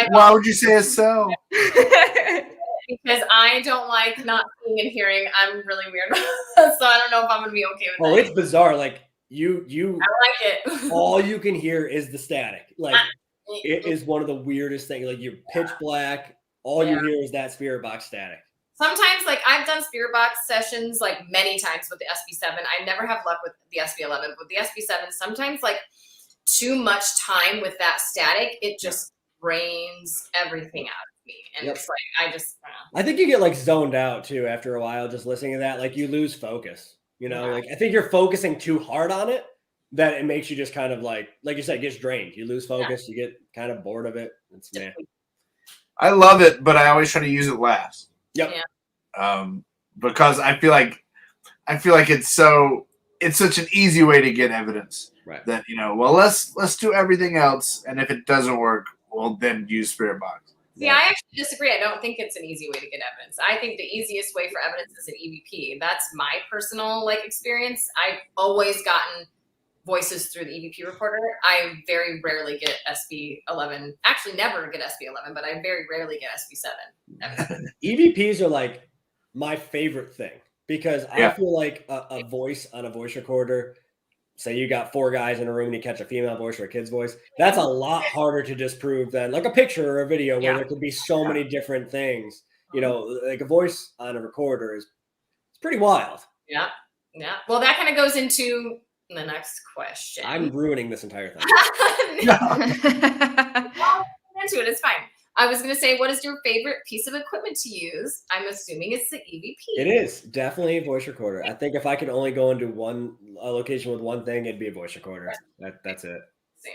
Why would you say a cell? Because I don't like not seeing and hearing. I'm really weird. So I don't know if I'm going to be okay with that. It's bizarre. Like you I like it. all you can hear is the static. Like it is one of the weirdest things. Like you're pitch black. All you hear is that spirit box static. Sometimes, like, I've done spirit box sessions, like, many times with the SB7. I never have luck with the SB11. But with the SB7, sometimes, like, too much time with that static, it just drains everything out of me. And it's like, I think you get, like, zoned out, too, after a while, just listening to that. Like, you lose focus. You know, like, I think you're focusing too hard on it, that it makes you just kind of, like you said, it gets drained. You lose focus. You get kind of bored of it. It's, man. I love it, but I always try to use it last. Yep. Yeah. Because I feel like it's such an easy way to get evidence. Right. That, let's do everything else, and if it doesn't work, we'll then use spirit box. See, I actually disagree. I don't think it's an easy way to get evidence. I think the easiest way for evidence is an EVP. That's my personal experience. I've always gotten voices through the EVP recorder. I very rarely get SB11. Actually, never get SB11, but I very rarely get SB7. EVPs are like my favorite thing because I feel like a voice on a voice recorder, say you got 4 guys in a room and you catch a female voice or a kid's voice, that's a lot harder to disprove than like a picture or a video where there could be so many different things. Like a voice on a recorder it's pretty wild. Yeah. Well, that kind of goes into the next question. I'm ruining this entire thing. Into it, it's fine. I was going to say, what is your favorite piece of equipment to use? I'm assuming it's the EVP. It is definitely a voice recorder. I think if I could only go into a location with one thing, it'd be a voice recorder. That's it. Same.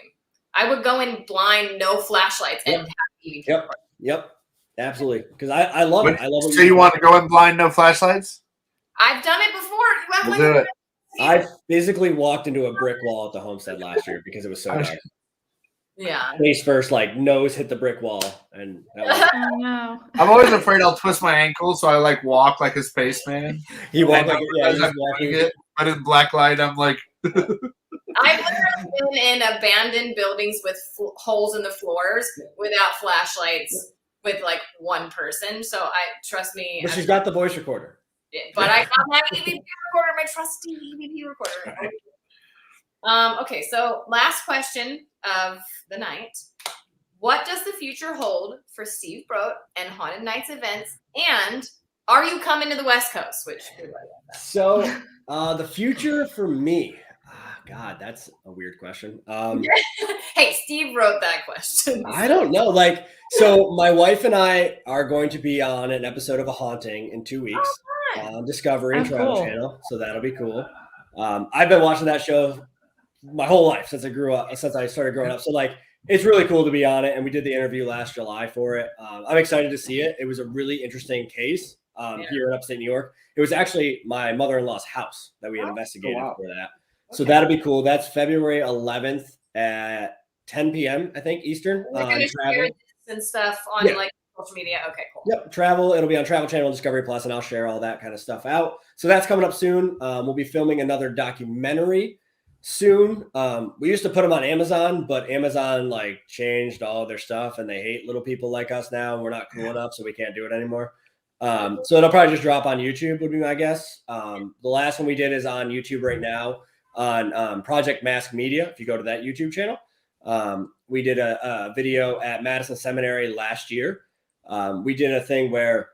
I would go in blind, no flashlights, and have EVP. Yep. Absolutely. Because I love it. I love it. So you want to go in blind, no flashlights? I've done it before. We'll do it. I physically walked into a brick wall at the homestead last year because it was so dark. Yeah. Face first, like nose hit the brick wall, and that was, Oh no. I'm always afraid I'll twist my ankle, so I walk like a spaceman. he walked like As he's I'm walking. doing it, but in black light, I'm like. I've literally been in abandoned buildings with holes in the floors without flashlights with one person. So trust me. But she's got the voice recorder. But I got my EVP recorder, my trusty EVP recorder. Okay, so last question of the night. What does the future hold for Steve Brodt and Haunted Nights events? And are you coming to the West Coast? So the future for me, God, that's a weird question. Hey, Steve wrote that question. I don't know. So my wife and I are going to be on an episode of A Haunting in 2 weeks on Discovery and Travel Channel. So that'll be cool. I've been watching that show my whole life since I started growing up. So it's really cool to be on it. And we did the interview last July for it. I'm excited to see it. It was a really interesting case here in upstate New York. It was actually my mother-in-law's house that we had investigated for that. So that'll be cool. That's February 11th at 10 p.m. I think Eastern. We're going to share this and stuff on social media. Okay, cool. Yep, Travel. It'll be on Travel Channel, Discovery Plus, and I'll share all that kind of stuff out. So that's coming up soon. We'll be filming another documentary soon. We used to put them on Amazon, but Amazon changed all of their stuff, and they hate little people like us now. We're not cool enough, so we can't do it anymore. So it'll probably just drop on YouTube would be my guess. The last one we did is on YouTube right now on Project Mask Media. If you go to that YouTube channel, we did a video at Madison Seminary last year. We did a thing where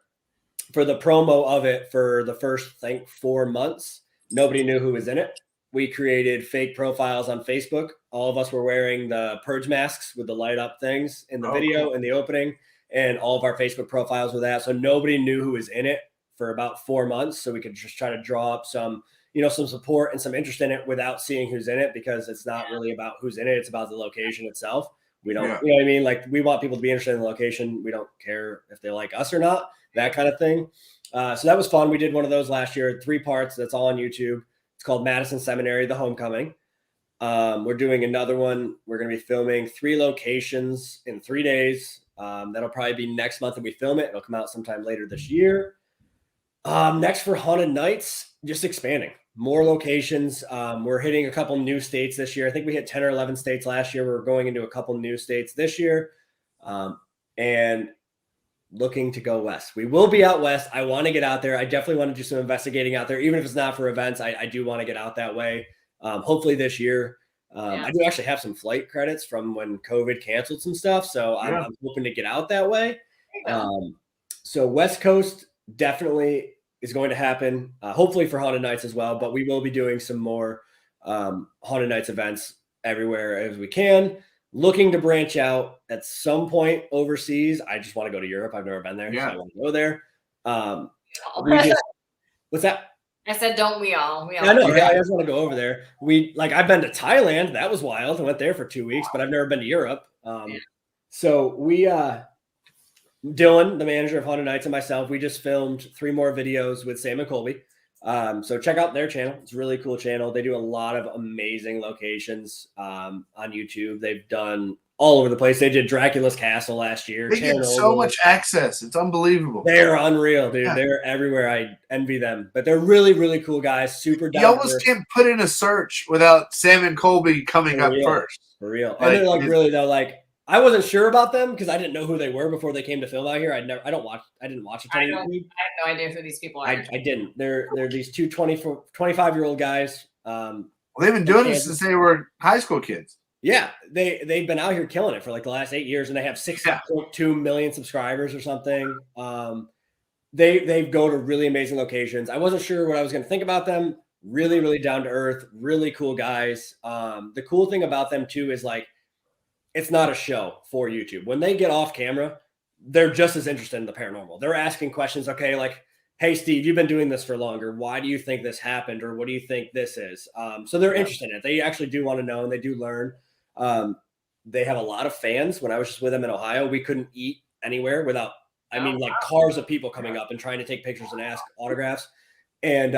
for the promo of it for the first 4 months, nobody knew who was in it. We created fake profiles on Facebook. All of us were wearing the purge masks with the light up things in the video in the opening, and all of our Facebook profiles were that. So nobody knew who was in it for about 4 months, so we could just try to draw up some, some support and some interest in it without seeing who's in it, because it's not really about who's in it. It's about the location itself. We don't, you know what I mean? Like, we want people to be interested in the location. We don't care if they like us or not, that kind of thing. So that was fun. We did one of those last year, 3 parts. That's all on YouTube. It's called Madison Seminary, The Homecoming. We're doing another one. We're going to be filming 3 locations in 3 days. That'll probably be next month that we film it. It'll come out sometime later this year. Next for Haunted Nights, just expanding more locations. We're hitting a couple new states this year. I think we hit 10 or 11 states last year. We're going into a couple new states this year, and looking to go west. We will be out west. I want to get out there. I definitely want to do some investigating out there, even if it's not for events. I do want to get out that way. Hopefully this year. I do actually have some flight credits from when COVID canceled some stuff, so I'm hoping to get out that way. So West Coast definitely is going to happen, hopefully for Haunted Nights as well, but we will be doing some more Haunted Nights events everywhere as we can. Looking to branch out at some point overseas. I just want to go to Europe. I've never been there, so I want to go there. What's that? I said, don't we all? We all. I know. Yeah, I just want to go over there. I've been to Thailand. That was wild. I went there for 2 weeks, but I've never been to Europe. So we, Dylan, the manager of Haunted Nights, and myself, we just filmed 3 more videos with Sam and Colby. So check out their channel. It's a really cool channel. They do a lot of amazing locations on YouTube. They've done all over the place. They did Dracula's Castle last year. They get so much access. It's unbelievable. They're unreal, dude. Yeah. They're everywhere. I envy them. But they're really, really cool guys. Super down. You almost can't put in a search without Sam and Colby coming up first. For real. And they're really though, I wasn't sure about them because I didn't know who they were before they came to film out here. I didn't watch a ton of YouTube. I have no idea who these people are. I didn't. They're these 2 25-year-old guys. Well, they've been doing this since they were high school kids. Yeah, they've been out here killing it for the last 8 years, and they have 6.2 million subscribers or something. They go to really amazing locations. I wasn't sure what I was going to think about them. Really, really down to earth, really cool guys. The cool thing about them too is it's not a show for YouTube. When they get off camera, they're just as interested in the paranormal. They're asking questions. Okay, hey, Steve, you've been doing this for longer. Why do you think this happened? Or what do you think this is? So they're interested in it. They actually do want to know, and they do learn. They have a lot of fans. When I was just with them in Ohio, we couldn't eat anywhere without, cars of people coming up and trying to take pictures and ask autographs. And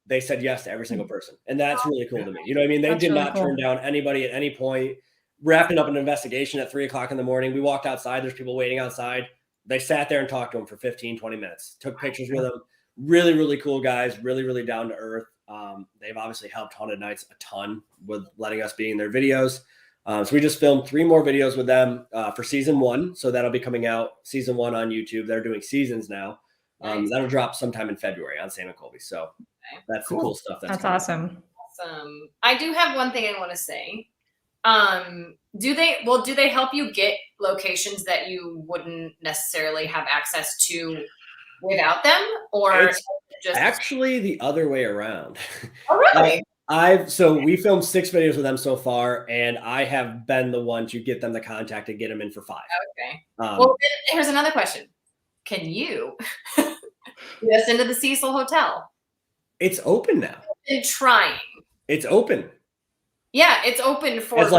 they said yes to every single person. And that's really cool to me. You know what I mean? They did not turn down anybody at any point. Wrapping up an investigation at 3:00 in the morning. We walked outside. There's people waiting outside. They sat there and talked to them for 15, 20 minutes. Took pictures with them. Really, really cool guys. Really, really down to earth. They've obviously helped Haunted Nights a ton with letting us be in their videos. So we just filmed 3 more videos with them for season 1. So that'll be coming out season 1 on YouTube. They're doing seasons now. That'll drop sometime in February on Sam and Colby. So that's the cool stuff. That's awesome. Awesome. I do have one thing I want to say. Do they help you get locations that you wouldn't necessarily have access to without them, or it's just actually the other way around? Oh, really? So we filmed 6 videos with them so far, and I have been the one to get them the contact and get them in for 5. Okay. Well, then here's another question. Can you get us into the Cecil Hotel? It's open now. I've been trying. It's open. Yeah, it's open for. It's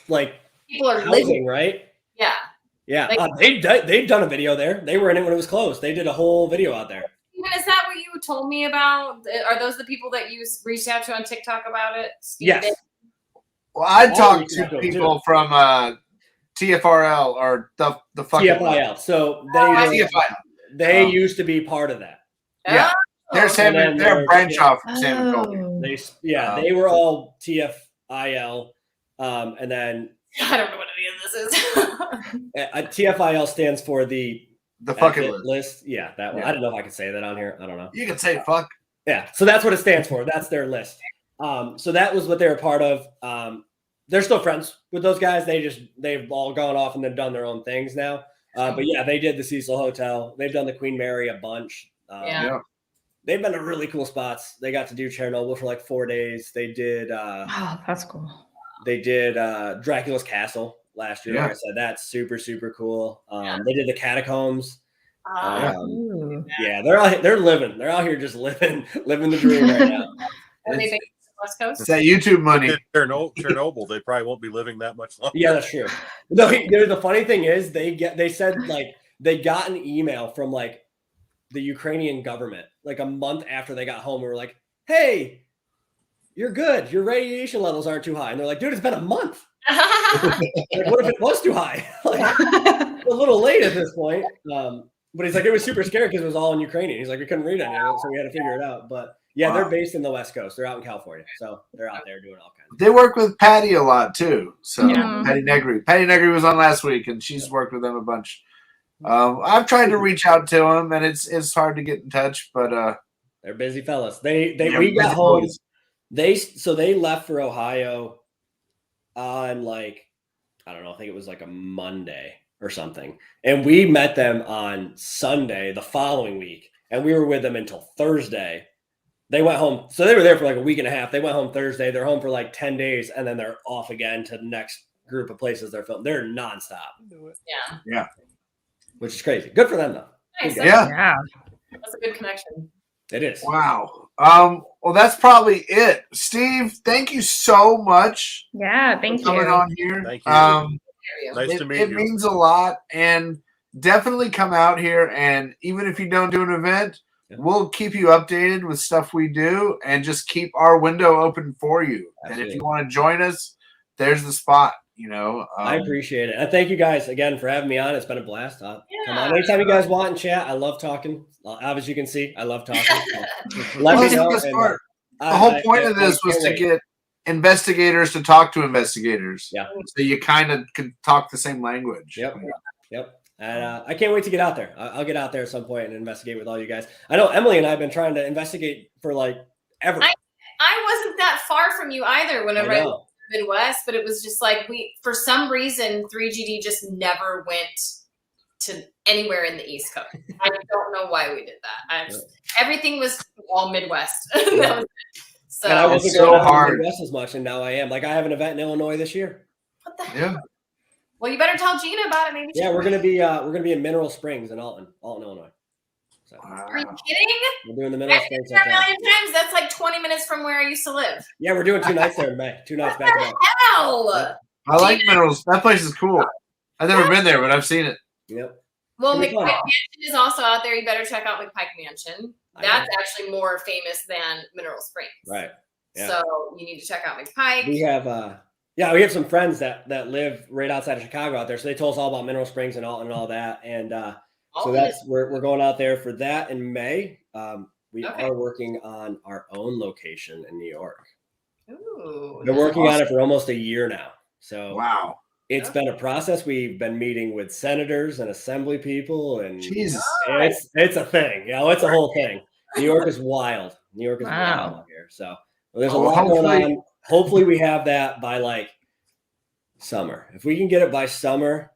like people are housing, living, right? Yeah. Yeah. They've done a video there. They were in it when it was closed. They did a whole video out there. Is that what you told me about? Are those the people that you reached out to on TikTok about it? Steve? Yes. Well, I talked to people from TFRL or the fucking TFIL. So they used to be part of that. Yeah. They're a branch off from Sam and Colby. They were all TFIL. And then I don't know what any of this is. TFIL stands for the fucking list. Yeah, that one. I don't know if I can say that on here. I don't know. You can say fuck. Yeah, so that's what it stands for. That's their list. So that was what they were part of. They're still friends with those guys. They've all gone off and they've done their own things now. But yeah, they did the Cecil Hotel. They've done the Queen Mary a bunch. They've been to really cool spots. They got to do Chernobyl for 4 days. They did. That's cool. They did Dracula's Castle last year. Like I said, that's super, super cool. They did the Catacombs. Yeah, they're living. They're out here just living the dream right now. Are they based on the West Coast? It's that YouTube money. Chernobyl, they probably won't be living that much longer. Yeah, that's true. No, the funny thing is they said like they got an email from like the Ukrainian government like a month after they got home. We were like, hey, you're good. Your radiation levels aren't too high. And they're like, dude, it's been a month. Like, what if it was too high? Like, a little late at this point. But he's like, it was super scary because it was all in Ukrainian. He's like, we couldn't read any of it, so we had to figure it out. But yeah, they're based in the West Coast. They're out in California. So they're out there doing all kinds of They work with Patty a lot too. So Patty Negri. Patty Negri was on last week and she's worked with them a bunch. I've tried to reach out to them and it's hard to get in touch, but they're busy fellas. We got home. They left for Ohio on like, I don't know, I think it was like a Monday or something. And we met them on Sunday the following week. And we were with them until Thursday. They went home. So they were there for like a week and a half. They went home Thursday. They're home for like 10 days. And then they're off again to the next group of places they're filming. They're nonstop. Yeah. Which is crazy. Good for them though. Nice. yeah. That's a good connection. It is. Wow. Well, that's probably it. Steve, thank you so much. Yeah, thank for coming you. on here. Thank you. Nice to meet you. It means a lot, and definitely come out here. And even if you don't do an event, we'll keep you updated with stuff we do, and just keep our window open for you. Absolutely. And if you want to join us, there's the spot. You know, I appreciate it. And thank you guys again for having me on. It's been a blast. Come on anytime you guys want and chat. I love talking. As you can see, I love talking. So let me know. The whole point of this was to get investigators to talk to investigators. Yeah. So you kind of could talk the same language. Yep. And I can't wait to get out there. I'll get out there at some point and investigate with all you guys. I know Emily and I have been trying to investigate for like ever. I wasn't that far from you either whenever I was in the Midwest, but it was just like for some reason, 3GD just never went to anywhere in the East Coast. I don't know why we did that. Everything was all Midwest. That was it. So and I wasn't so going out hard. in the Midwest as much, and now I am. Like I have an event in Illinois this year. What the hell? Well, you better tell Gina about it. Maybe. Yeah, we're gonna be in Mineral Springs in Alton, Illinois. So, are you kidding? We're doing the Mineral I've been Springs. there a million times. That's like 20 minutes from where I used to live. Yeah, we're doing 2 nights there in May. 2 nights back to back. Hell. I like Minerals. That place is cool. I've never been there, but I've seen it. Yep. Well, McPike Mansion is also out there. You better check out McPike Mansion. That's actually more famous than Mineral Springs. Right. Yeah. So you need to check out McPike. We have some friends that live right outside of Chicago out there. So they told us all about Mineral Springs and all that. And so we're going out there for that in May. We are working on our own location in New York. Ooh, Been working on it for almost a year now. So wow. It's been a process. We've been meeting with senators and assembly people, and Jesus. It's a thing. It's a whole thing. New York is wild. New York is wild out here. So there's a lot going on. Hopefully we have that by like summer. If we can get it by summer,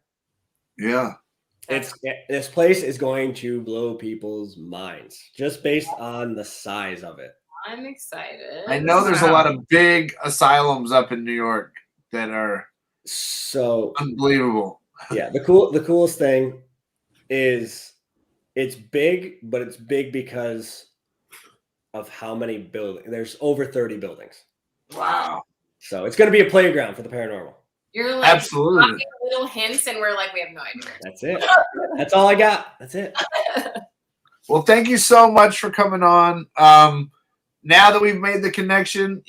this place is going to blow people's minds just based on the size of it. I'm excited. I know there's a lot of big asylums up in New York that are so unbelievable. Yeah, the coolest thing is it's big, but it's big because of how many buildings. There's over 30 buildings. Wow. So it's going to be a playground for the paranormal. You're like absolutely little hints, and we're like, we have no idea. That's it. That's all I got. That's it. Well, thank you so much for coming on. Now that we've made the connection,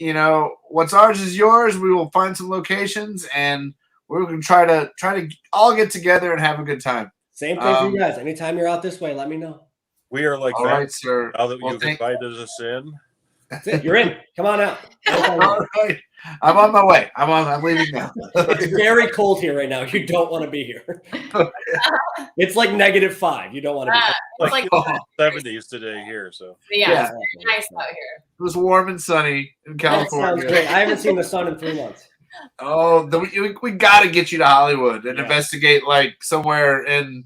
what's ours is yours. We will find some locations, and we're going to try to all get together and have a good time. Same thing for you guys. Anytime you're out this way, let me know. We are like all right, sir. Now that you've invited us in. That's it. You're in. Come on out. All right. I'm on my way. I'm leaving now. It's very cold here right now. You don't want to be here. It's like -5. You don't want to be here. It's like 70s today here. So yeah. It's very nice out here. It was warm and sunny in California. That sounds great. I haven't seen the sun in 3 months. Oh, we got to get you to Hollywood and investigate like somewhere in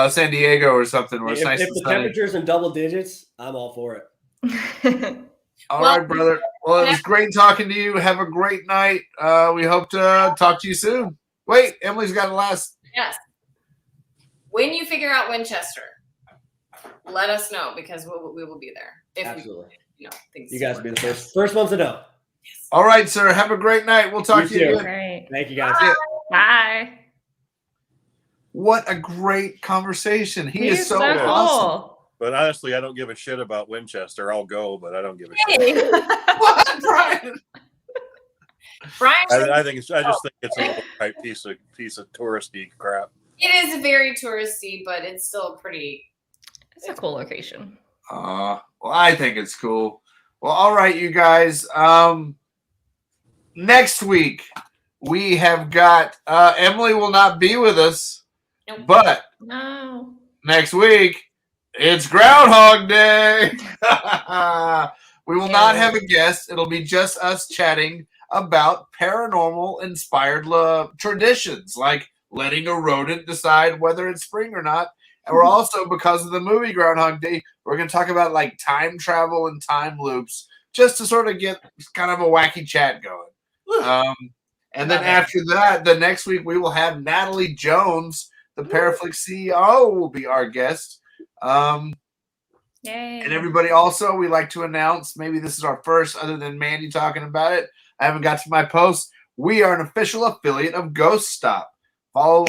San Diego or something where it's nice and sunny. If the temperature's in double digits, I'm all for it. All right, brother. Well, it was great talking to you. Have a great night. We hope to talk to you soon. Wait, Emily's got a last. Yes. When you figure out Winchester, let us know because we will be there. If Absolutely. Things You guys will be the first ones to know. All right, sir. Have a great night. We'll talk to you too. again. Great. Thank you guys. Bye. What a great conversation. He is so good. awesome. cool. But honestly, I don't give a shit about Winchester. I'll go, but I don't give a shit. Hey, What, Brian? Brian, I just think it's a little right piece of touristy crap. it is very touristy, but it's still pretty. It's a cool location. Well, I think it's cool. Well, all right, you guys. Next week we have got Emily will not be with us, Nope. but No. next week it's Groundhog Day. We will not have a guest. It'll be just us chatting about paranormal inspired traditions, like letting a rodent decide whether it's spring or not. And we're also, because of the movie Groundhog Day, we're going to talk about like time travel and time loops, just to sort of get kind of a wacky chat going. And then after that, the next week we will have Natalie Jones, the Paraflix CEO, will be our guest. Yay. And everybody also, we like to announce, maybe this is our first, other than Mandy talking about it. I haven't got to my post. We are an official affiliate of Ghost Stop. Follow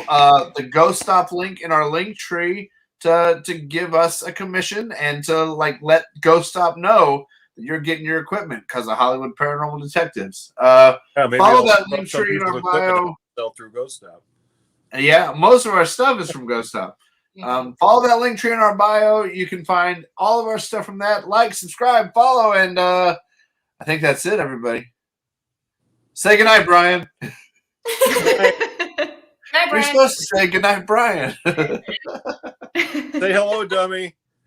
the Ghost Stop link in our link tree to give us a commission and to like let Ghost Stop know that you're getting your equipment because of Hollywood Paranormal Detectives. Follow that link tree in our bio. Sell through Ghost Stop. Yeah, most of our stuff is from Ghost Stop. Follow that link tree in our bio. You can find all of our stuff from that. Like, subscribe, follow, and I think that's it, everybody. Say goodnight, Brian. Hi, You're Brian. supposed to say goodnight, Brian. Say hello, dummy.